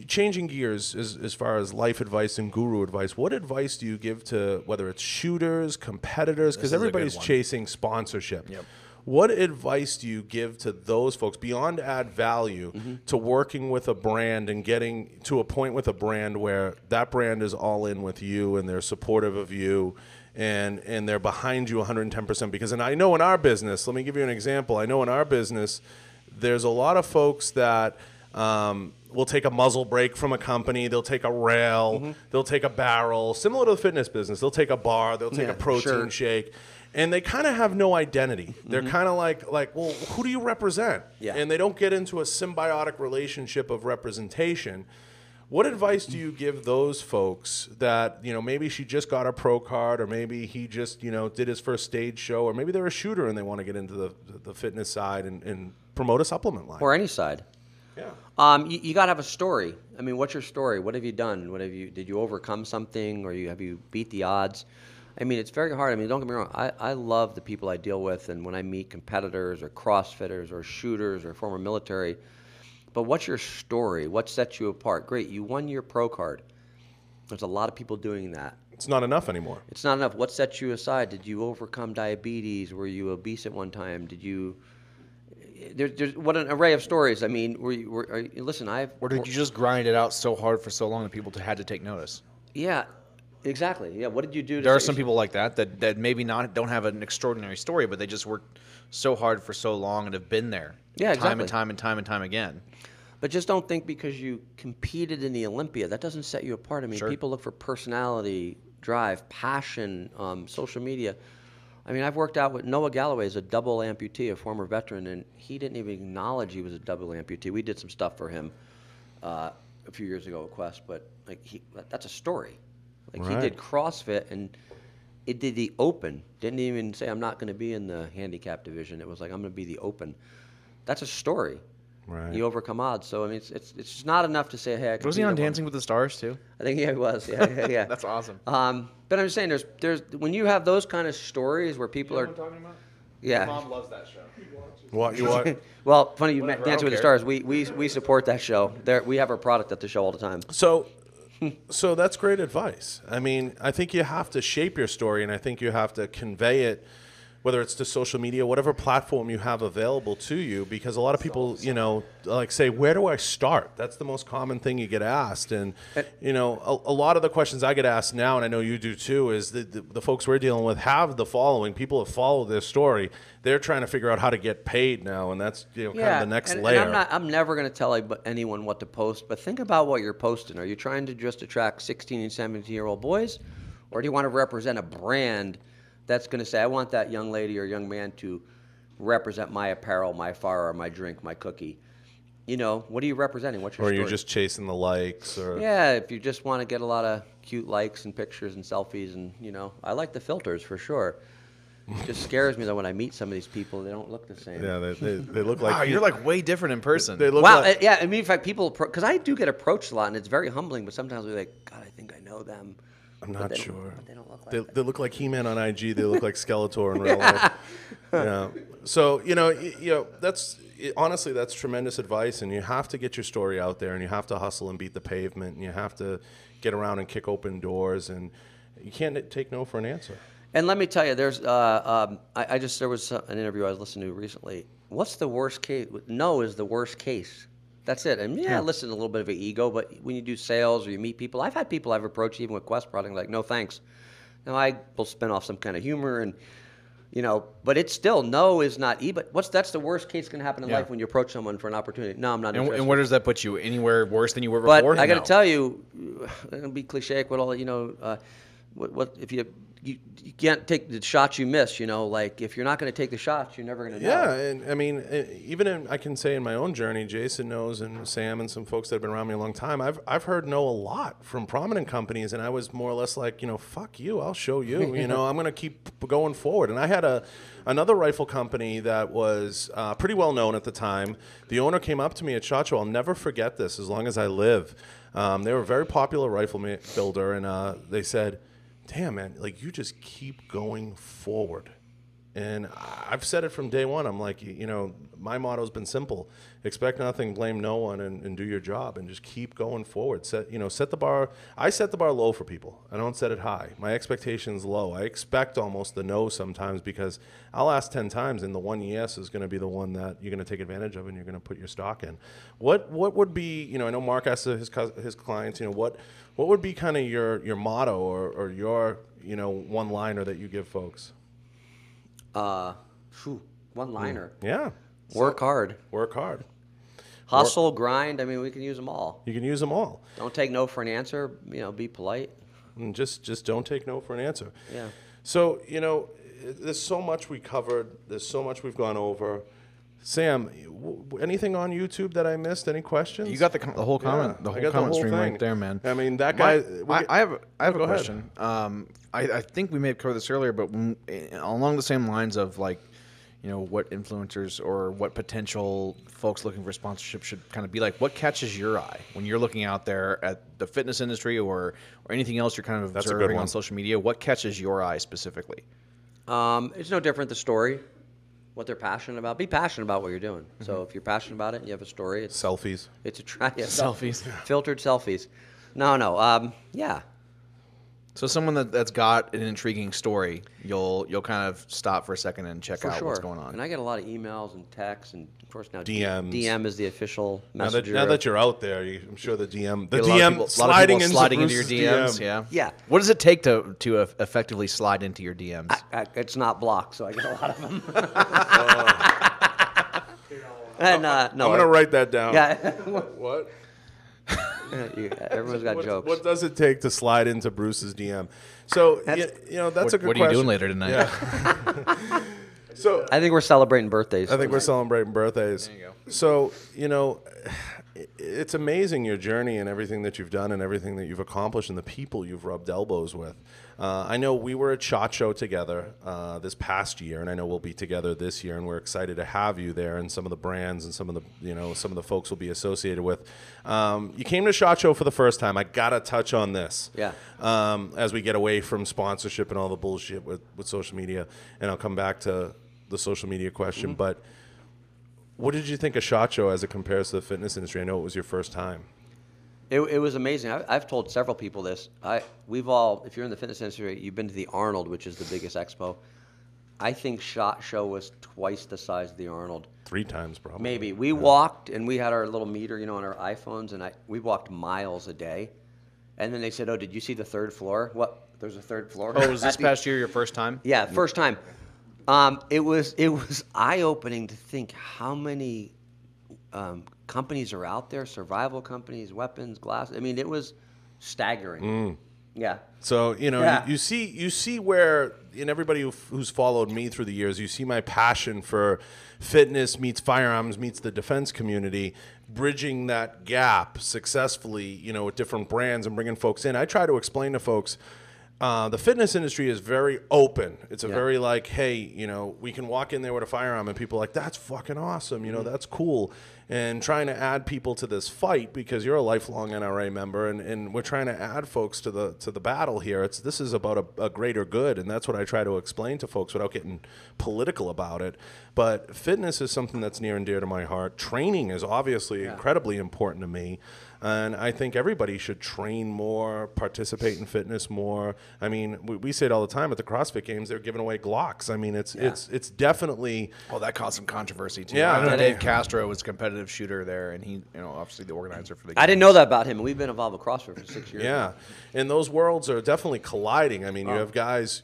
Changing gears as far as life advice and guru advice, what advice do you give to whether it's shooters, competitors, because everybody's chasing sponsorship? Yep. What advice do you give to those folks beyond add value to working with a brand and getting to a point with a brand where that brand is all in with you and they're supportive of you and they're behind you 110%? Because, and I know in our business, let me give you an example. I know in our business, there's a lot of folks that will take a muzzle brake from a company. They'll take a rail. They'll take a barrel. Similar to the fitness business. They'll take a bar. They'll take a protein shake. And they kind of have no identity. They're kind of like, well, who do you represent? Yeah. And they don't get into a symbiotic relationship of representation. What advice do you give those folks that, maybe she just got a pro card, or maybe he just, did his first stage show, or maybe they're a shooter and they want to get into the fitness side and promote a supplement line? Or any side. Yeah. You got to have a story. I mean, what's your story? What have you done? Did you overcome something, or have you beat the odds? I mean, it's very hard. I mean, don't get me wrong. I love the people I deal with, and when I meet competitors or CrossFitters or shooters or former military. But what's your story? What sets you apart? Great, you won your pro card. There's a lot of people doing that. It's not enough anymore. It's not enough. What sets you aside? Did you overcome diabetes? Were you obese at one time? Did you? There's what an array of stories. I mean, listen, Or did you just grind it out so hard for so long that people had to take notice? Yeah, exactly. Yeah, what did you do? There are some people like that maybe don't have an extraordinary story, but they just worked so hard for so long and have been there. Yeah, exactly. Time and time again. But just don't think because you competed in the Olympia, that doesn't set you apart. I mean, people look for personality, drive, passion, social media. I mean, I've worked out with Noah Galloway, is a double amputee, a former veteran, and he didn't even acknowledge he was a double amputee. We did some stuff for him a few years ago at Quest, but that's a story. He did CrossFit, and it did the Open. Didn't even say, I'm not going to be in the handicap division. It was like, I'm going to be the Open. That's a story. Right. You overcome odds. So, I mean, it's just not enough to say, hey, I can Was he on Dancing with the Stars, too? I think, he was. Yeah. That's awesome. But I'm just saying, there's when you have those kind of stories where people are... talking about? Yeah. My mom loves that show. What you want? Well, funny, you Whatever, Dancing with the care. Stars. We support that show. We have our product at the show all the time. So that's great advice. I mean, I think you have to shape your story, and I think you have to convey it, whether it's to social media, whatever platform you have available to you, because a lot of people, say, where do I start? That's the most common thing you get asked. And, a lot of the questions I get asked now, and I know you do too, is the folks we're dealing with have the following. People have followed their story. They're trying to figure out how to get paid now, and that's kind of the next layer. And I'm never going to tell anyone what to post, but think about what you're posting. Are you trying to just attract 16 and 17-year-old boys, or do you want to represent a brand that's going to say, I want that young lady or young man to represent my apparel, my firearm, my drink, my cookie? What are you representing? What's your story? Or you're just chasing the likes? Or Yeah, if you just want to get a lot of cute likes and pictures and selfies, and, I like the filters for sure. It just scares me, though, when I meet some of these people. They don't look the same. Yeah, they look like... Wow, you're like way different in person. They look Wow, like... yeah, I mean, in fact, people, because I do get approached a lot, and it's very humbling, but sometimes we're like, God, I think I know them. I'm not sure. But they don't look like They look like He-Man on IG. They look like Skeletor in real life. Yeah. So honestly, that's tremendous advice, and you have to get your story out there, and you have to hustle and beat the pavement, and you have to get around and kick open doors, and you can't take no for an answer. And let me tell you, there was an interview I was listening to recently. What's the worst case? No is the worst case. That's it. And listen, a little bit of an ego, but when you do sales or you meet people, I've had people I've approached even with Quest product like, no thanks. Now I will spin off some kind of humor and, but it's still no is not e. But that's the worst case going to happen in life when you approach someone for an opportunity. No, I'm not interested. And where does that put you? Anywhere worse than you were before? But I got to tell you, it'll be cliche, but all what if you can't take the shots you miss, like if you're not going to take the shots, you're never going to know. Yeah, and I mean, I can say in my own journey, Jason knows, and Sam and some folks that have been around me a long time, I've heard no a lot from prominent companies, and I was more or less like, fuck you, I'll show you, I'm going to keep going forward. And I had another rifle company that was pretty well known at the time. The owner came up to me at SHOT Show. I'll never forget this as long as I live. They were a very popular rifle builder, and they said, damn, man, like you just keep going forward. And I've said it from day one. I'm like, my motto's been simple. Expect nothing, blame no one, and do your job, and just keep going forward. Set the bar. I set the bar low for people. I don't set it high. My expectation's low. I expect almost the no sometimes because I'll ask 10 times, and the one yes is going to be the one that you're going to take advantage of and you're going to put your stock in. What would be, I know Mark asks his clients, what would be kind of your motto or your, one-liner that you give folks? One-liner. Yeah. Work hard. Work hard. Hustle, grind. I mean, we can use them all. You can use them all. Don't take no for an answer. Be polite. And just don't take no for an answer. Yeah. So, there's so much we covered. There's so much we've gone over. Sam, anything on YouTube that I missed? Any questions? You got the whole comment, Yeah, the I whole got comment stream thing. right there, man. I mean, that guy. I have a Go ahead. question. I think we may have covered this earlier, but along the same lines of like, what influencers or what potential folks looking for sponsorship should kind of be like. What catches your eye when you're looking out there at the fitness industry or anything else you're kind of That's a good observing one. on social media? What catches your eye specifically? It's no different, the story, what they're passionate about. Be passionate about what you're doing. So if you're passionate about it and you have a story, it's Selfies. it's a try. Yeah, Selfies. Filtered selfies. No. Yeah. So someone that's got an intriguing story, you'll kind of stop for a second and check For out sure. what's going on. And I get a lot of emails and texts, and of course now DMs. DM is the official Now messenger. that you're out there, I'm sure the DM, Get a lot of people sliding into Bruce's your DMs. DM. Yeah. Yeah. What does it take to effectively slide into your DMs? It's not blocked, so I get a lot of them. And no, I'm gonna write that down. Yeah. What? Everyone's got jokes. What does it take to slide into Bruce's DM? So that's a good question. What are you doing later tonight? Yeah. So I think we're celebrating birthdays. I think we're celebrating birthdays. There you go. So, it's amazing your journey and everything that you've done and everything that you've accomplished and the people you've rubbed elbows with. I know we were at SHOT Show together this past year, and I know we'll be together this year, and we're excited to have you there and some of the brands and some of the folks we'll be associated with. You came to SHOT Show for the first time. I got to touch on this. Yeah. As we get away from sponsorship and all the bullshit with social media, and I'll come back to the social media question, Mm-hmm. but what did you think of SHOT Show as it compares to the fitness industry? I know it was your first time. It was amazing. I've told several people this. We've all, if you're in the fitness industry, you've been to the Arnold, which is the biggest expo. I think SHOT Show was twice the size of the Arnold. 3 times probably. Maybe. We walked, and we had our little meter, on our iPhones, and we walked miles a day. And then they said, "Oh, did you see the third floor?" What? There's a third floor? Oh, was this past year your first time? Yeah, first time. It was eye-opening to think how many companies are out there, survival companies, weapons, glass. I mean, it was staggering. Yeah. So, Yeah. you see where, in everybody who's followed me through the years, you see my passion for fitness meets firearms meets the defense community, bridging that gap successfully, with different brands and bringing folks in. I try to explain to folks, the fitness industry is very open. It's a very like, hey, we can walk in there with a firearm and people are like, that's fucking awesome. That's cool. And trying to add people to this fight because you're a lifelong NRA member and we're trying to add folks to the battle here. This is about a greater good. And that's what I try to explain to folks without getting political about it. But fitness is something that's near and dear to my heart. Training is obviously incredibly important to me. And I think everybody should train more, participate in fitness more. I mean, we say it all the time at the CrossFit Games. They're giving away Glocks. I mean, it's definitely. Oh, that caused some controversy too. Yeah. I know Dave Castro was a competitive shooter there, and he, obviously the organizer for the. I didn't know that about him. We've been involved with CrossFit for 6 years. Yeah, and those worlds are definitely colliding. I mean, you have guys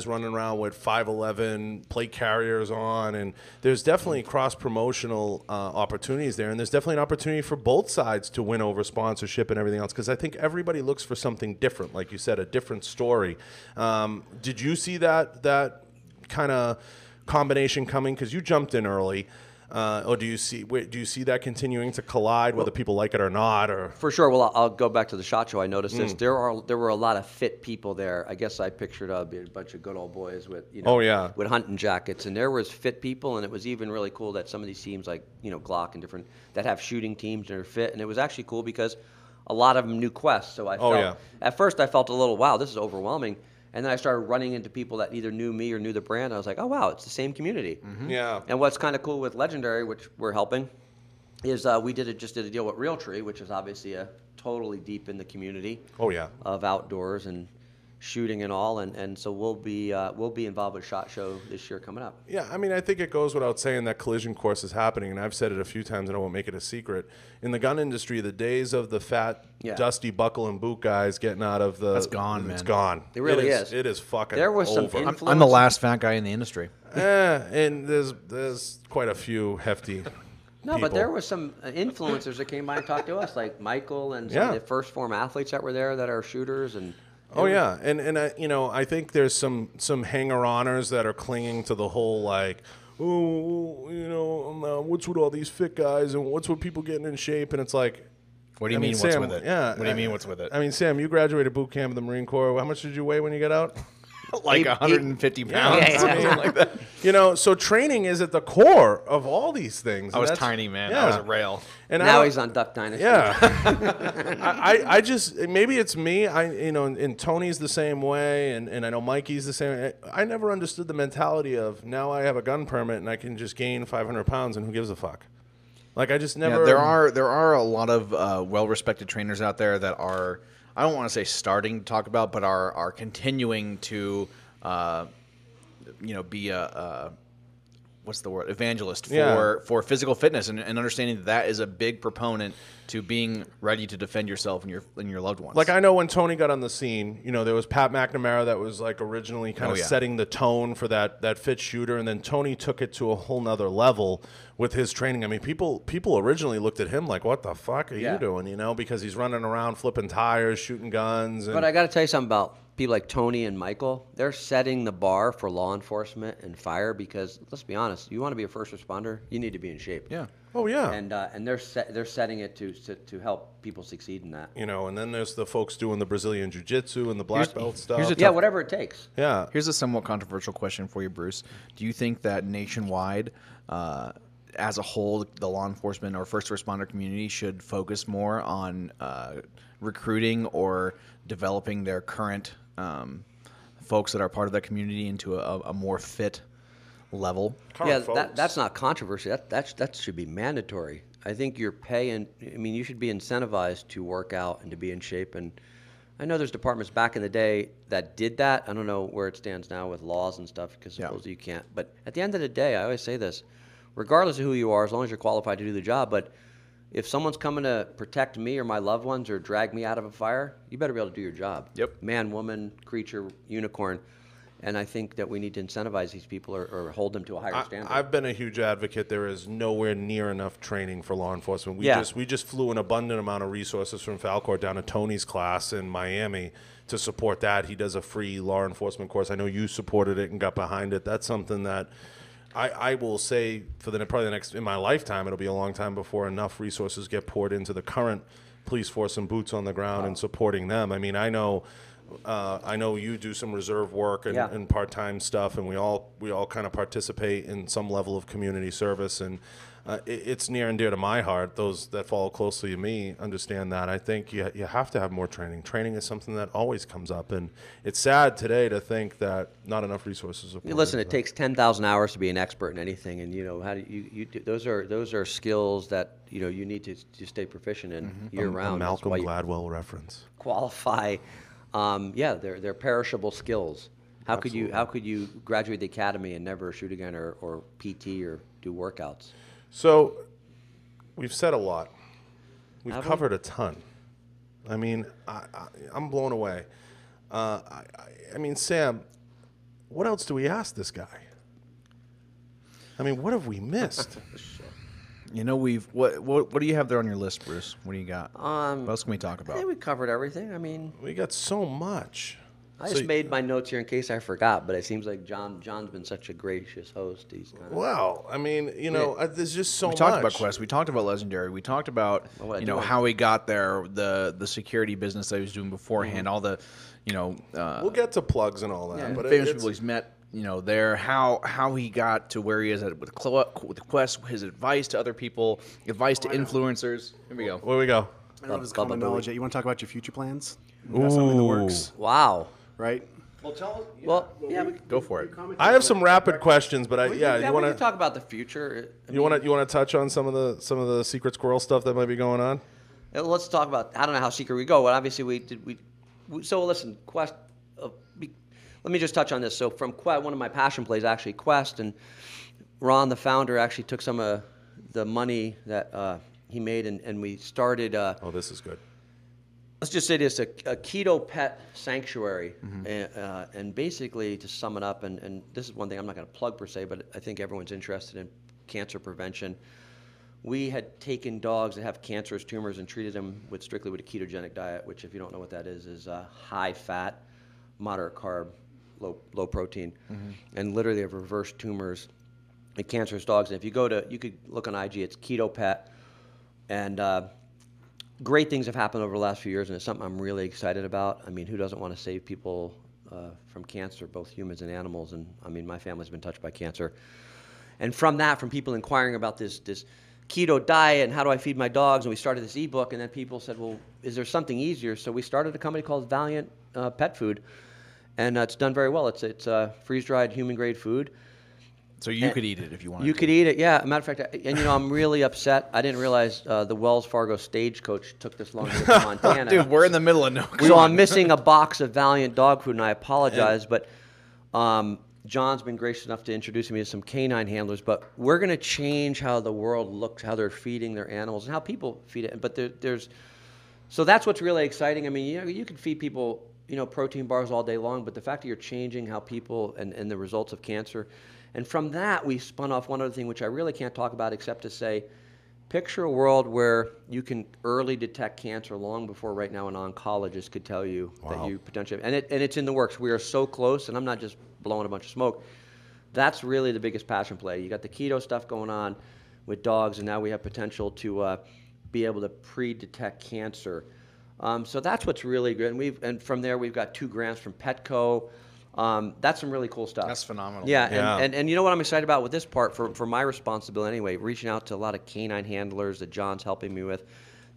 running around with 5'11" plate carriers on, and there's definitely cross promotional opportunities there, and there's definitely an opportunity for both sides to win over sponsorship and everything else because I think everybody looks for something different, like you said, a different story. Did you see that kind of combination coming? Because you jumped in early. Or do you see that continuing to collide, whether people like it or not? Or For sure. Well, I'll go back to the SHOT Show. I noticed this. There were a lot of fit people there. I guess I pictured a bunch of good old boys with with hunting jackets, and there was fit people, and it was even really cool that some of these teams like Glock and different that have shooting teams that are fit, and it was actually cool because a lot of them knew Quest. So I felt at first I felt a little wow, this is overwhelming. And then I started running into people that either knew me or knew the brand. I was like, oh, wow, it's the same community. Yeah. And what's kind of cool with Legendary, which we're helping, is we just did a deal with Realtree, which is obviously totally deep in the community. Oh, yeah. Of outdoors and shooting and all. And so we'll be involved with SHOT Show this year coming up. Yeah, I mean, I think it goes without saying that collision course is happening, and I've said it a few times, and I won't make it a secret. In the gun industry, the days of the fat, dusty buckle and boot guys getting out of the... That's gone, man. It's gone. It really is. It is fucking There was some over. influence. I'm the last fat guy in the industry. And there's quite a few hefty No, but there was some influencers that came by and talked to us, like Michael and some of the first form athletes that were there that are shooters. And oh yeah, and I think there's some hanger-oners that are clinging to the whole like, oh, what's with all these fit guys and what's with people getting in shape, and it's like, what do you mean, Sam, what's with it? Yeah, what do you mean, what's with it? I mean, Sam, you graduated boot camp in the Marine Corps. How much did you weigh when you got out? Like 150 pounds, something like that. So training is at the core of all these things. I was tiny, man. Yeah. I was a rail. And now he's on Duck Dynasty. Yeah. I just, maybe it's me. And Tony's the same way, and I know Mikey's the same way. I never understood the mentality of now I have a gun permit and I can just gain 500 pounds and who gives a fuck? Like, I just never. Yeah, there are a lot of well-respected trainers out there that are, I don't want to say starting to talk about, but are continuing to, be a what's the word, evangelist for physical fitness and understanding that is a big proponent to being ready to defend yourself and your loved ones. Like, I know when Tony got on the scene, there was Pat McNamara that was like originally kind of setting the tone for that fit shooter, and then Tony took it to a whole nother level with his training. I mean, people originally looked at him like, what the fuck are you doing, because he's running around flipping tires, shooting guns. But I got to tell you something about people like Tony and Michael. They're setting the bar for law enforcement and fire because, let's be honest, you want to be a first responder, you need to be in shape. Yeah. Oh, yeah. And they're setting it to help people succeed in that. And then there's the folks doing the Brazilian Jiu-Jitsu and the black belt stuff. Whatever it takes. Yeah. Here's a somewhat controversial question for you, Bruce. Do you think that nationwide, as a whole, the law enforcement or first responder community should focus more on recruiting or developing their current folks that are part of that community into a more fit level? That's not controversy. That should be mandatory. I think you're paying. I mean, you should be incentivized to work out and to be in shape. And I know there's departments back in the day that did that. I don't know where it stands now with laws and stuff because supposedly you can't. But at the end of the day, I always say this: regardless of who you are, as long as you're qualified to do the job, but if someone's coming to protect me or my loved ones or drag me out of a fire, you better be able to do your job. Yep. Man, woman, creature, unicorn. And I think that we need to incentivize these people or hold them to a higher standard. I've been a huge advocate. There is nowhere near enough training for law enforcement. We just flew an abundant amount of resources from Falcor down to Tony's class in Miami to support that. He does a free law enforcement course. I know you supported it and got behind it. That's something that I will say for probably the next, in my lifetime, it'll be a long time before enough resources get poured into the current police force and boots on the ground and supporting them. I mean, I know you do some reserve work and part-time stuff, and we all kind of participate in some level of community service, and it's near and dear to my heart. Those that follow closely to me understand that. I think you have to have more training. Training is something that always comes up, and it's sad today to think that not enough resources are poured Listen, into it takes 10,000 hours to be an expert in anything, and how do you do, those are skills that you need to stay proficient in year round. A Malcolm Gladwell reference. Qualify. They're perishable skills. How could you graduate the academy and never shoot again or PT or do workouts? So we've said a lot. We've covered a ton. I mean, I'm blown away. I mean, Sam, what else do we ask this guy? I mean, what have we missed? What do you have there on your list, Bruce? What do you got? What else can we talk about? I think we covered everything. I mean, we got so much. I just made my notes here in case I forgot, but it seems like John's been such a gracious host. He's kind of, well, I mean, there's just so much. We talked about Quest. We talked about Legendary. We talked about how he got there, the security business that he was doing beforehand, all the, we'll get to plugs and all that. But famous people he's met. There, how he got to where he is at with Quest, his advice to other people, advice to influencers. Here we go. Where we go? I know this is common knowledge. You want to talk about your future plans? Ooh. Got something in the works, wow. right? Well, tell us. We Go for it. I have some rapid questions, but we you want can talk about the future. You want to touch on some of the secret squirrel stuff that might be going on? Let's talk about. I don't know how secret we go, but obviously so listen, Quest. Let me just touch on this. So from Quest, one of my passion plays actually Quest, and Ron, the founder, actually took some of the money that he made, and we started. Oh, this is good. Let's just say this: a keto pet sanctuary, and basically to sum it up, and this is one thing I'm not going to plug per se, but I think everyone's interested in cancer prevention. we had taken dogs that have cancerous tumors and treated them strictly with a ketogenic diet, which, if you don't know what that is high fat, moderate carb, low protein, and literally have reversed tumors in cancerous dogs. And if you could look on IG, it's Keto Pet, and great things have happened over the last few years, and it's something I'm really excited about. I mean, who doesn't want to save people from cancer, both humans and animals? And I mean, my family's been touched by cancer. And from people inquiring about this keto diet and how do I feed my dogs, and we started this ebook, and then people said, well, is there something easier? So we started a company called Valiant Pet Food, and it's done very well. It's freeze-dried human-grade food. So you could eat it if you wanted. You could eat it, yeah. Matter of fact, and I'm really upset. I didn't realize the Wells Fargo stagecoach took this long to get to Montana. Dude, we're in the middle of nowhere. So I'm missing a box of Valiant dog food, and I apologize. But John's been gracious enough to introduce me to some canine handlers. But we're going to change how the world looks, how they're feeding their animals, and how people feed it. But so that's what's really exciting. I mean, you can feed people, protein bars all day long, but the fact that you're changing how people and the results of cancer. And from that, we spun off one other thing, which I really can't talk about except to say, picture a world where you can early detect cancer long before right now an oncologist could tell you that you potentially have. And it's in the works. We are so close, and I'm not just blowing a bunch of smoke. That's really the biggest passion play. You got the keto stuff going on with dogs, and now we have potential to be able to pre-detect cancer. So that's what's really good. And from there, we've got 2 grants from Petco. That's some really cool stuff. That's phenomenal. Yeah. And you know what I'm excited about with this part for my responsibility anyway, reaching out to a lot of canine handlers that John's helping me with.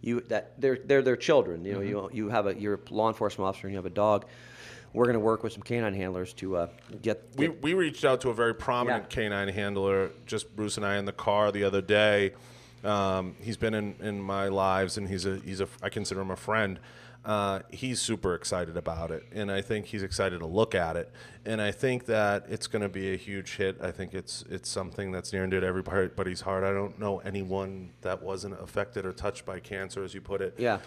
They're their children. You're a law enforcement officer and you have a dog. We're going to work with some canine handlers to get. We reached out to a very prominent canine handler, just Bruce and I in the car the other day. He's been in my lives, and I consider him a friend. He's super excited about it, and I think he's excited to look at it, and I think that it's going to be a huge hit. I think it's something that's near and dear to everybody's heart. I don't know anyone that wasn't affected or touched by cancer, as you put it. Yeah.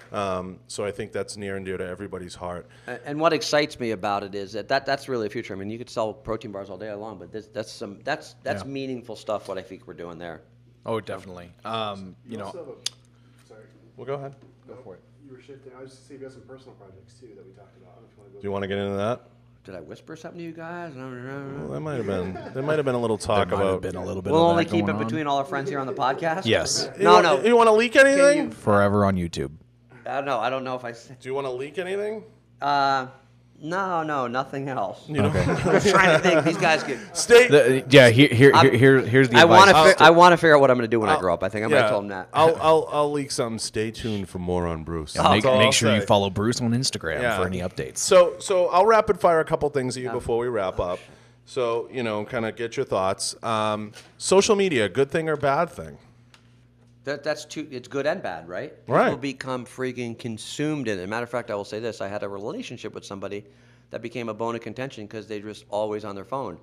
So I think that's near and dear to everybody's heart. And what excites me about it is that's really the future. I mean, you could sell protein bars all day long, but that's meaningful stuff. What I think we're doing there. Oh, definitely. Sorry. Well, go ahead. Go for it. You were shifting. I was just saying you have some personal projects too that we talked about. I don't know if you want to go. Do you want to get into that? Did I whisper something to you guys? Well, there might have been a little talk about. Been a little bit. We'll of only that keep going it on. between all our friends here on the podcast. Yes. No. You want to leak anything? Forever on YouTube. I don't know if I. Do you want to leak anything? No, nothing else. You know? I'm trying to think. These guys get. Here's the advice. I want to figure out what I'm going to do when I grow up. I think I might tell them that. I'll leak something. Stay tuned for more on Bruce. Make sure you follow Bruce on Instagram for any updates. So I'll rapid fire a couple things at you before we wrap up. So kind of get your thoughts. Social media, good thing or bad thing? It's good and bad, right? Right. People become freaking consumed in it. Matter of fact, I will say this. I had a relationship with somebody that became a bone of contention because they're just always on their phone.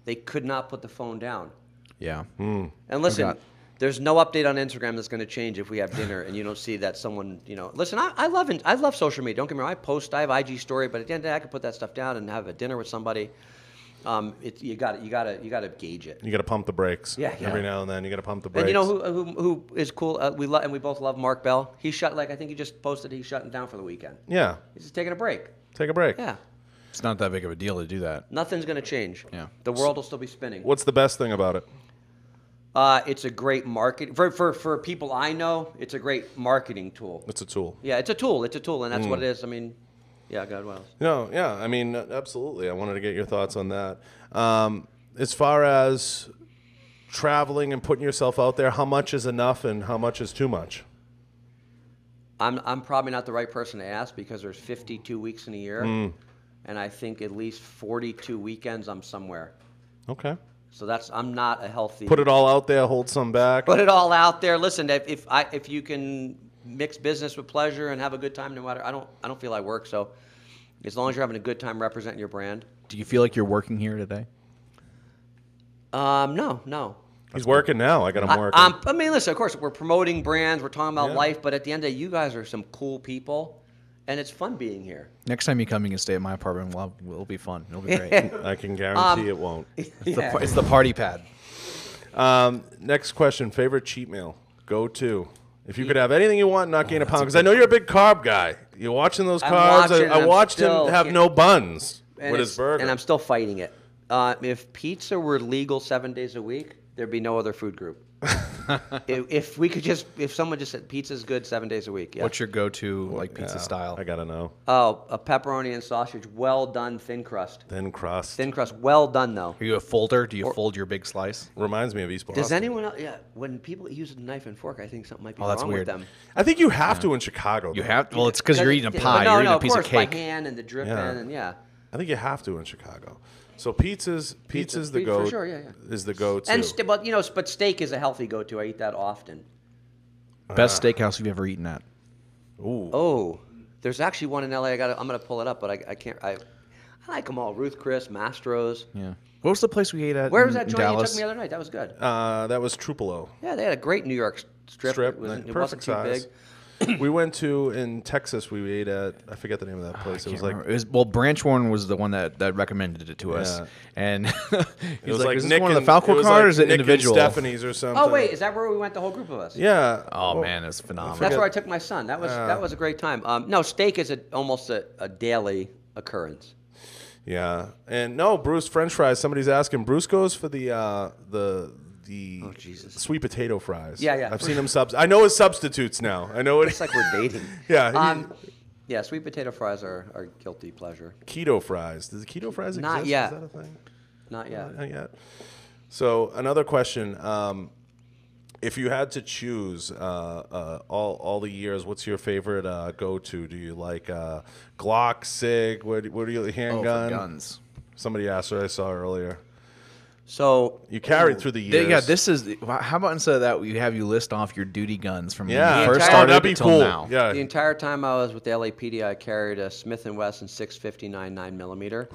They could not put the phone down. Yeah. And listen, there's no update on Instagram that's going to change if we have dinner and you don't see that someone, Listen, I love social media. Don't get me wrong. I have IG story, but at the end of the day, I can put that stuff down and have a dinner with somebody. You got to gauge it. You got to pump the brakes. Yeah. Every now and then, you got to pump the brakes. And you know who is cool? We both love Mark Bell. I think he just posted he's shutting down for the weekend. Yeah. He's just taking a break. Take a break. Yeah. It's not that big of a deal to do that. Nothing's going to change. Yeah. The world will still be spinning. What's the best thing about it? It's a great market for people I know. It's a great marketing tool. It's a tool. Yeah, it's a tool, and that's what it is. I mean. Yeah, God, what else? No, yeah, I mean, absolutely. I wanted to get your thoughts on that. As far as traveling and putting yourself out there, how much is enough and how much is too much? I'm probably not the right person to ask because there's 52 weeks in a year, and I think at least 42 weekends I'm somewhere. Okay. So I'm not a healthy. Put it all out there, hold some back. Put it all out there. Listen, if you can mix business with pleasure and have a good time, no matter. I don't feel I work. So as long as you're having a good time representing your brand. Do you feel like you're working here today? No. He's working now. I got him working. I mean, listen. Of course, we're promoting brands. We're talking about life. But at the end of the day, you guys are some cool people, and it's fun being here. Next time you come, you can stay at my apartment. It'll be fun. It'll be great. I can guarantee it won't. It's the party pad. Next question. Favorite cheat meal? Go-to. If you could have anything you want, not gain a pound, because I know you're a big carb guy. You're watching those carbs. I watched him have no buns with his burger. And I'm still fighting it. If pizza were legal 7 days a week, there'd be no other food group. if someone just said pizza's good 7 days a week. Yeah. What's your go-to pizza style? I gotta know. Oh, a pepperoni and sausage, well done, thin crust. Thin crust. Thin crust, well done though. Are you a folder? Do you fold your big slice? Reminds me of East Boston. Does anyone else? Yeah, when people use a knife and fork, I think something might be that's wrong weird. with them. I think you have to in Chicago. You though. have. Well, it's because you're eating a pie. No, You're eating a of piece course, of cake. by hand and the drip in and I think you have to in Chicago. So pizza's the go. For sure, yeah. Is the go-to. And but steak is a healthy go-to. I eat that often. Best steakhouse you've ever eaten at? Ooh. Oh, there's actually one in LA. I'm gonna pull it up, but I can't. I like them all. Ruth Chris, Mastro's. Yeah. What was the place we ate at? Where was that joint Dallas? you took me the other night? That was good. That was Trupolo. Yeah, they had a great New York strip. It wasn't Perfect too size. big. We went to in Texas. We ate at I forget the name of that place. It was like Branchwarn was the one that recommended it to us, and he was like, "Is this Nick one of the and- Falco it was card, like or is it Nick individual?" and Stephanie's or something. Oh wait, is that where we went? The whole group of us. Yeah. Oh man, it's phenomenal. That's where I took my son. That was a great time. No, steak is almost a daily occurrence. Yeah, and no, Bruce French fries. Somebody's asking. Bruce goes for the Jesus. sweet potato fries. Yeah. I've seen him I know his substitutes now. I know it. It's like we're dating. Yeah. Yeah, sweet potato fries are guilty pleasure. Keto fries. Does the keto fries exist? Not yet. Is that a thing? Not yet. Not yet. So another question. If you had to choose all the years, what's your favorite go-to? Do you like Glock, SIG? What are you, handgun? for guns. Somebody asked what I saw earlier. So You carried through the years. Yeah, this is. How about instead of that, we have you list off your duty guns from when Yeah. you first entire- started that'd be until cool. now. Yeah. the entire time I was with the LAPD, I carried a Smith & Wesson 659 9mm.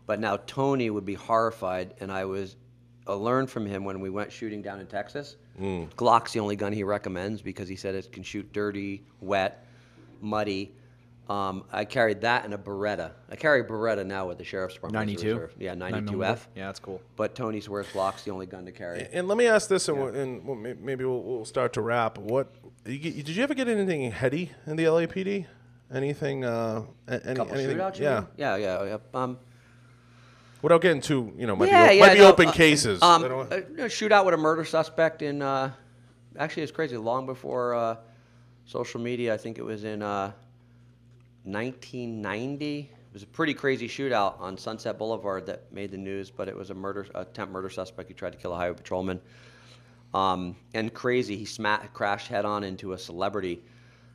But now Tony would be horrified, and I learned from him when we went shooting down in Texas. Glock's the only gun he recommends because he said it can shoot dirty, wet, muddy. I carried that and a Beretta. I carry a Beretta now with the Sheriff's Department. 92? Yeah, 9mm? 92F. Yeah, that's cool. But Tony swears Glock's the only gun to carry. And let me ask this, and maybe we'll start to wrap. Did you ever get anything heady in the LAPD? Anything? Couple anything? shootouts, you Yeah. mean? Yeah. Without getting too, might be no, open cases. I don't- A shootout with a murder suspect in. Actually, it's crazy. Long before social media, I think it was in 1990. It was a pretty crazy shootout on Sunset Boulevard that made the news, but it was attempt murder suspect who tried to kill a highway patrolman. And crazy, he crashed head on into a celebrity,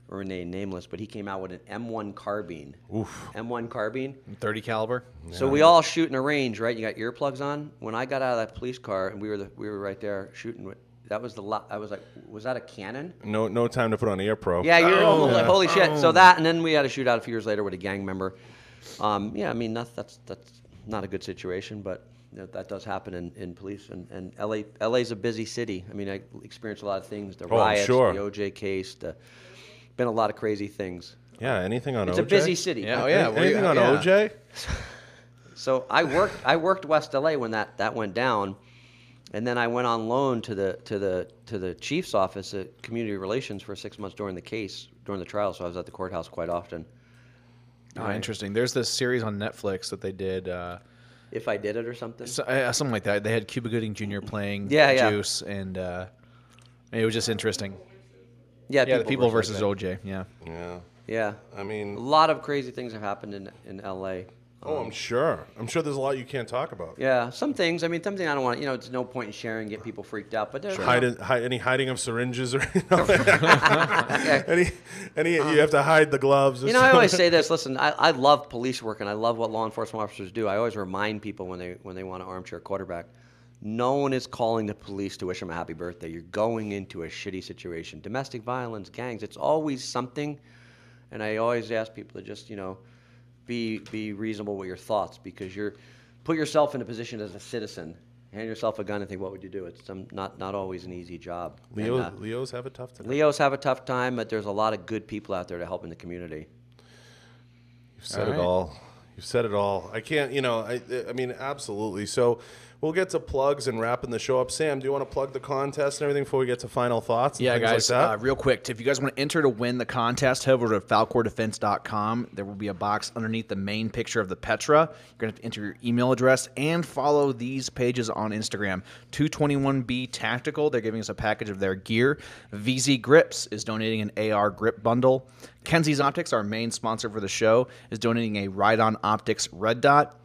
remain nameless, but he came out with an M1 carbine. Oof. M1 carbine. 30 caliber. So we all shoot in a range, right? You got earplugs on. When I got out of that police car and we were right there shooting with, that was I was like, was that a cannon? No time to put on Ear Pro. Yeah, you're almost like, holy shit. So that, and then we had a shootout a few years later with a gang member. Yeah, I mean that's not a good situation, but that does happen in police. And LA's a busy city. I mean, I experienced a lot of things. The riots, sure. the OJ case, been a lot of crazy things. Yeah, anything on It's OJ? a busy city. Yeah, oh yeah. Anything on OJ? So I worked West LA when that went down, and then I went on loan to the chief's office at Community Relations for 6 months during the trial. So I was at the courthouse quite often. Oh, interesting. There's this series on Netflix that they did. If I did it or something. Something like that. They had Cuba Gooding Jr. playing Yeah. Juice, and it was just interesting. Yeah, Yeah, the people versus like OJ. Yeah. Yeah. Yeah. I A mean, lot of crazy things have happened in LA. I'm sure. I'm sure there's a lot you can't talk about. Yeah, some things. I mean, something I don't want. It's no point in sharing, get people freaked out. But there's Any hiding of syringes or any you have to hide the gloves. Or I always say this. Listen, I love police work and I love what law enforcement officers do. I always remind people when they want an armchair quarterback, no one is calling the police to wish them a happy birthday. You're going into a shitty situation. Domestic violence, gangs, it's always something. And I always ask people to just, be reasonable with your thoughts, because put yourself in a position as a citizen. Hand yourself a gun and think, what would you do? It's not always an easy job. Leos have a tough time. Leos have a tough time, but there's a lot of good people out there to help in the community. You've said it all. You've said it all. I can't, I mean, absolutely. So we'll get to plugs and wrapping the show up. Sam, do you want to plug the contest and everything before we get to final thoughts? And Yeah, things guys, like that? real quick, if you guys want to enter to win the contest, head over to falcordefense.com. There will be a box underneath the main picture of the Petra. You're going to have to enter your email address and follow these pages on Instagram. 221B Tactical, they're giving us a package of their gear. VZ Grips is donating an AR grip bundle. Kenzie's Optics, our main sponsor for the show, is donating a Ride-On Optics Red Dot.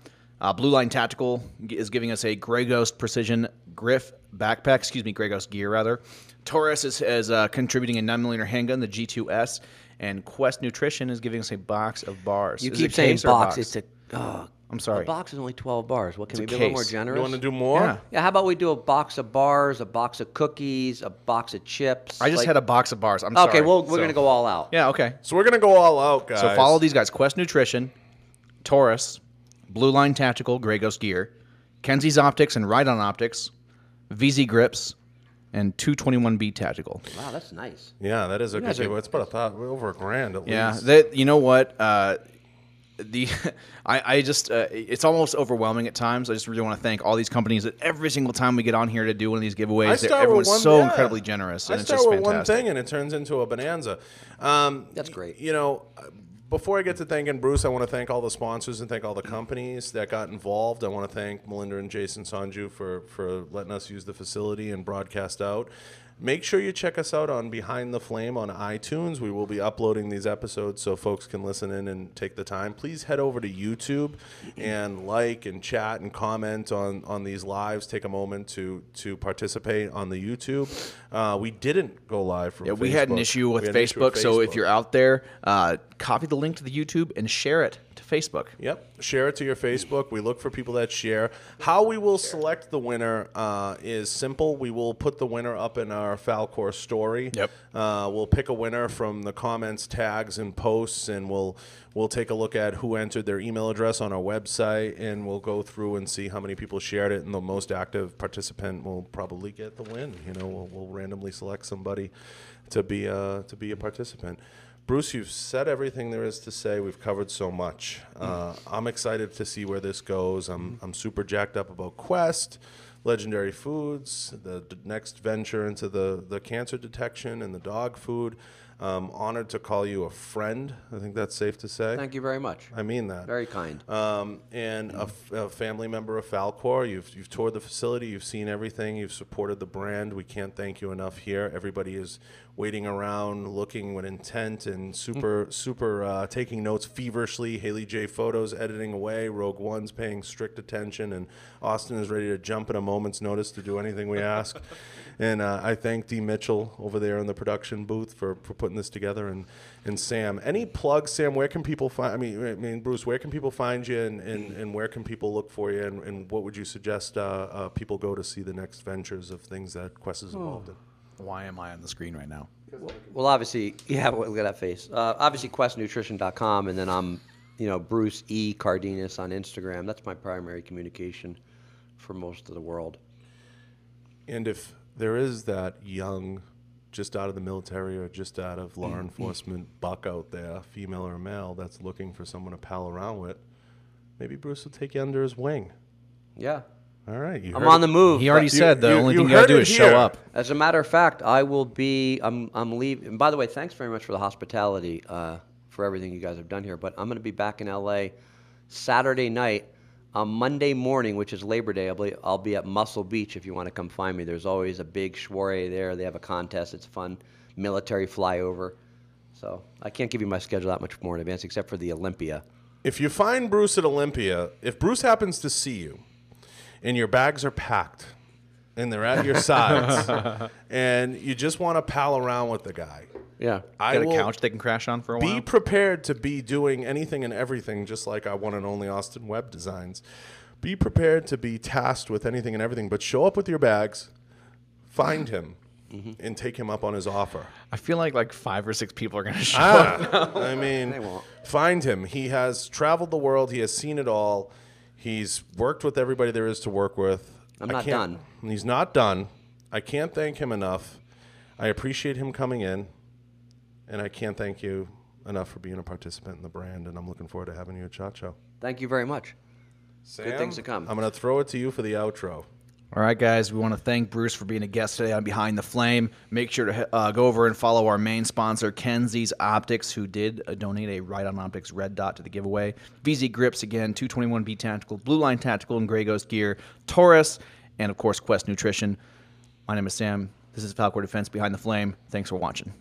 Blue Line Tactical is giving us a Grey Ghost Precision Grey Ghost gear, rather. Taurus is contributing a 9mm handgun, the G2S, and Quest Nutrition is giving us a box of bars. You Is keep it saying case or box. It's a. I'm sorry. A box is only 12 bars. What, can we It's a be a little more case. generous? You want to do more? Yeah. Yeah, how about we do a box of bars, a box of cookies, a box of chips? I just had a box of bars. I'm sorry. Okay, well, we're So- going to go all out. Yeah, okay. So we're going to go all out, guys. So follow these guys: Quest Nutrition, Taurus, Blue Line Tactical, Grey Ghost Gear, Kenzie's Optics and Ride-On Optics, VZ Grips, and 221B Tactical. Wow, that's nice. Yeah, that is a good guys are- giveaway. It's about over $1,000 at Yeah, least. you know what? It's almost overwhelming at times. I just really want to thank all these companies that every single time we get on here to do one of these giveaways, everyone's so incredibly generous, and I it's start just with fantastic. one thing and it turns into a bonanza. That's great. You know, before I get to thanking Bruce, I want to thank all the sponsors and thank all the companies that got involved. I want to thank Melinda and Jason Sanju for letting us use the facility and broadcast out. Make sure you check us out on Behind the Flame on iTunes. We will be uploading these episodes so folks can listen in and take the time. Please head over to YouTube and like and chat and comment on these lives. Take a moment to participate on the YouTube. We didn't go live from Facebook. We had an issue with Facebook, so if you're out there, copy the link to the YouTube and share it to Facebook. Yep. Share it to your Facebook. We look for people that share. How we will select the winner is simple. We will put the winner up in our Falcor story. Yep. We'll pick a winner from the comments, tags, and posts, and we'll take a look at who entered their email address on our website, and we'll go through and see how many people shared it, and the most active participant will probably get the win. You know, we'll randomly select somebody to be a participant. Bruce, you've said everything there is to say. We've covered so much. I'm excited to see where this goes. I'm super jacked up about Quest, Legendary Foods, the next venture into the cancer detection and the dog food. Honored to call you a friend. I think that's safe to say. Thank you very much. I mean that. Very kind. And a family member of Falcor. You've toured the facility. You've seen everything. You've supported the brand. We can't thank you enough here. Everybody is waiting around, looking with intent and super taking notes feverishly. Haley J photos editing away. Rogue One's paying strict attention, and Austin is ready to jump at a moment's notice to do anything we ask. And I thank D. Mitchell over there in the production booth for putting this together, and Sam. Any plugs, Sam? Where can people find? I mean, Bruce. Where can people find you, and where can people look for you, and what would you suggest people go to see the next ventures of things that Quest is involved in? Why am I on the screen right now? Well, obviously, yeah, look at that face. Obviously, questnutrition.com, and then I'm, Bruce E. Cardenas on Instagram. That's my primary communication for most of the world. And if there is that young, just out of the military or just out of law enforcement buck out there, female or male, that's looking for someone to pal around with, maybe Bruce will take you under his wing. Yeah. All right. I'm on the move. He already said the only thing you heard gotta do it is here. show up. As a matter of fact, I will be. I'm leaving. And by the way, thanks very much for the hospitality, for everything you guys have done here. But I'm going to be back in LA Saturday night. On Monday morning, which is Labor Day, I'll be at Muscle Beach if you want to come find me. There's always a big soiree there. They have a contest. It's fun. Military flyover. So I can't give you my schedule that much more in advance, except for the Olympia. If you find Bruce at Olympia, if Bruce happens to see you and your bags are packed and they're at your sides and you just want to pal around with the guy, Yeah. Got a couch they can crash on for a while. be prepared to be doing anything and everything, just like our one and only Austin Webb Designs. Be prepared to be tasked with anything and everything, but show up with your bags, find him, and take him up on his offer. I feel like 5 or 6 people are going to show up. I mean, They won't. find him. He has traveled the world. He has seen it all. He's worked with everybody there is to work with. I'm not done. He's not done. I can't thank him enough. I appreciate him coming in, and I can't thank you enough for being a participant in the brand, and I'm looking forward to having you at SHOT Show. Thank you very much. Sam, Good things to come. I'm going to throw it to you for the outro. All right, guys, we want to thank Bruce for being a guest today on Behind the Flame. Make sure to go over and follow our main sponsor, Kenzie's Optics, who did donate a Ride-On Optics red dot to the giveaway. VZ Grips, again, 221B Tactical, Blue Line Tactical, and Grey Ghost Gear, Taurus, and, of course, Quest Nutrition. My name is Sam. This is Falcor Defense Behind the Flame. Thanks for watching.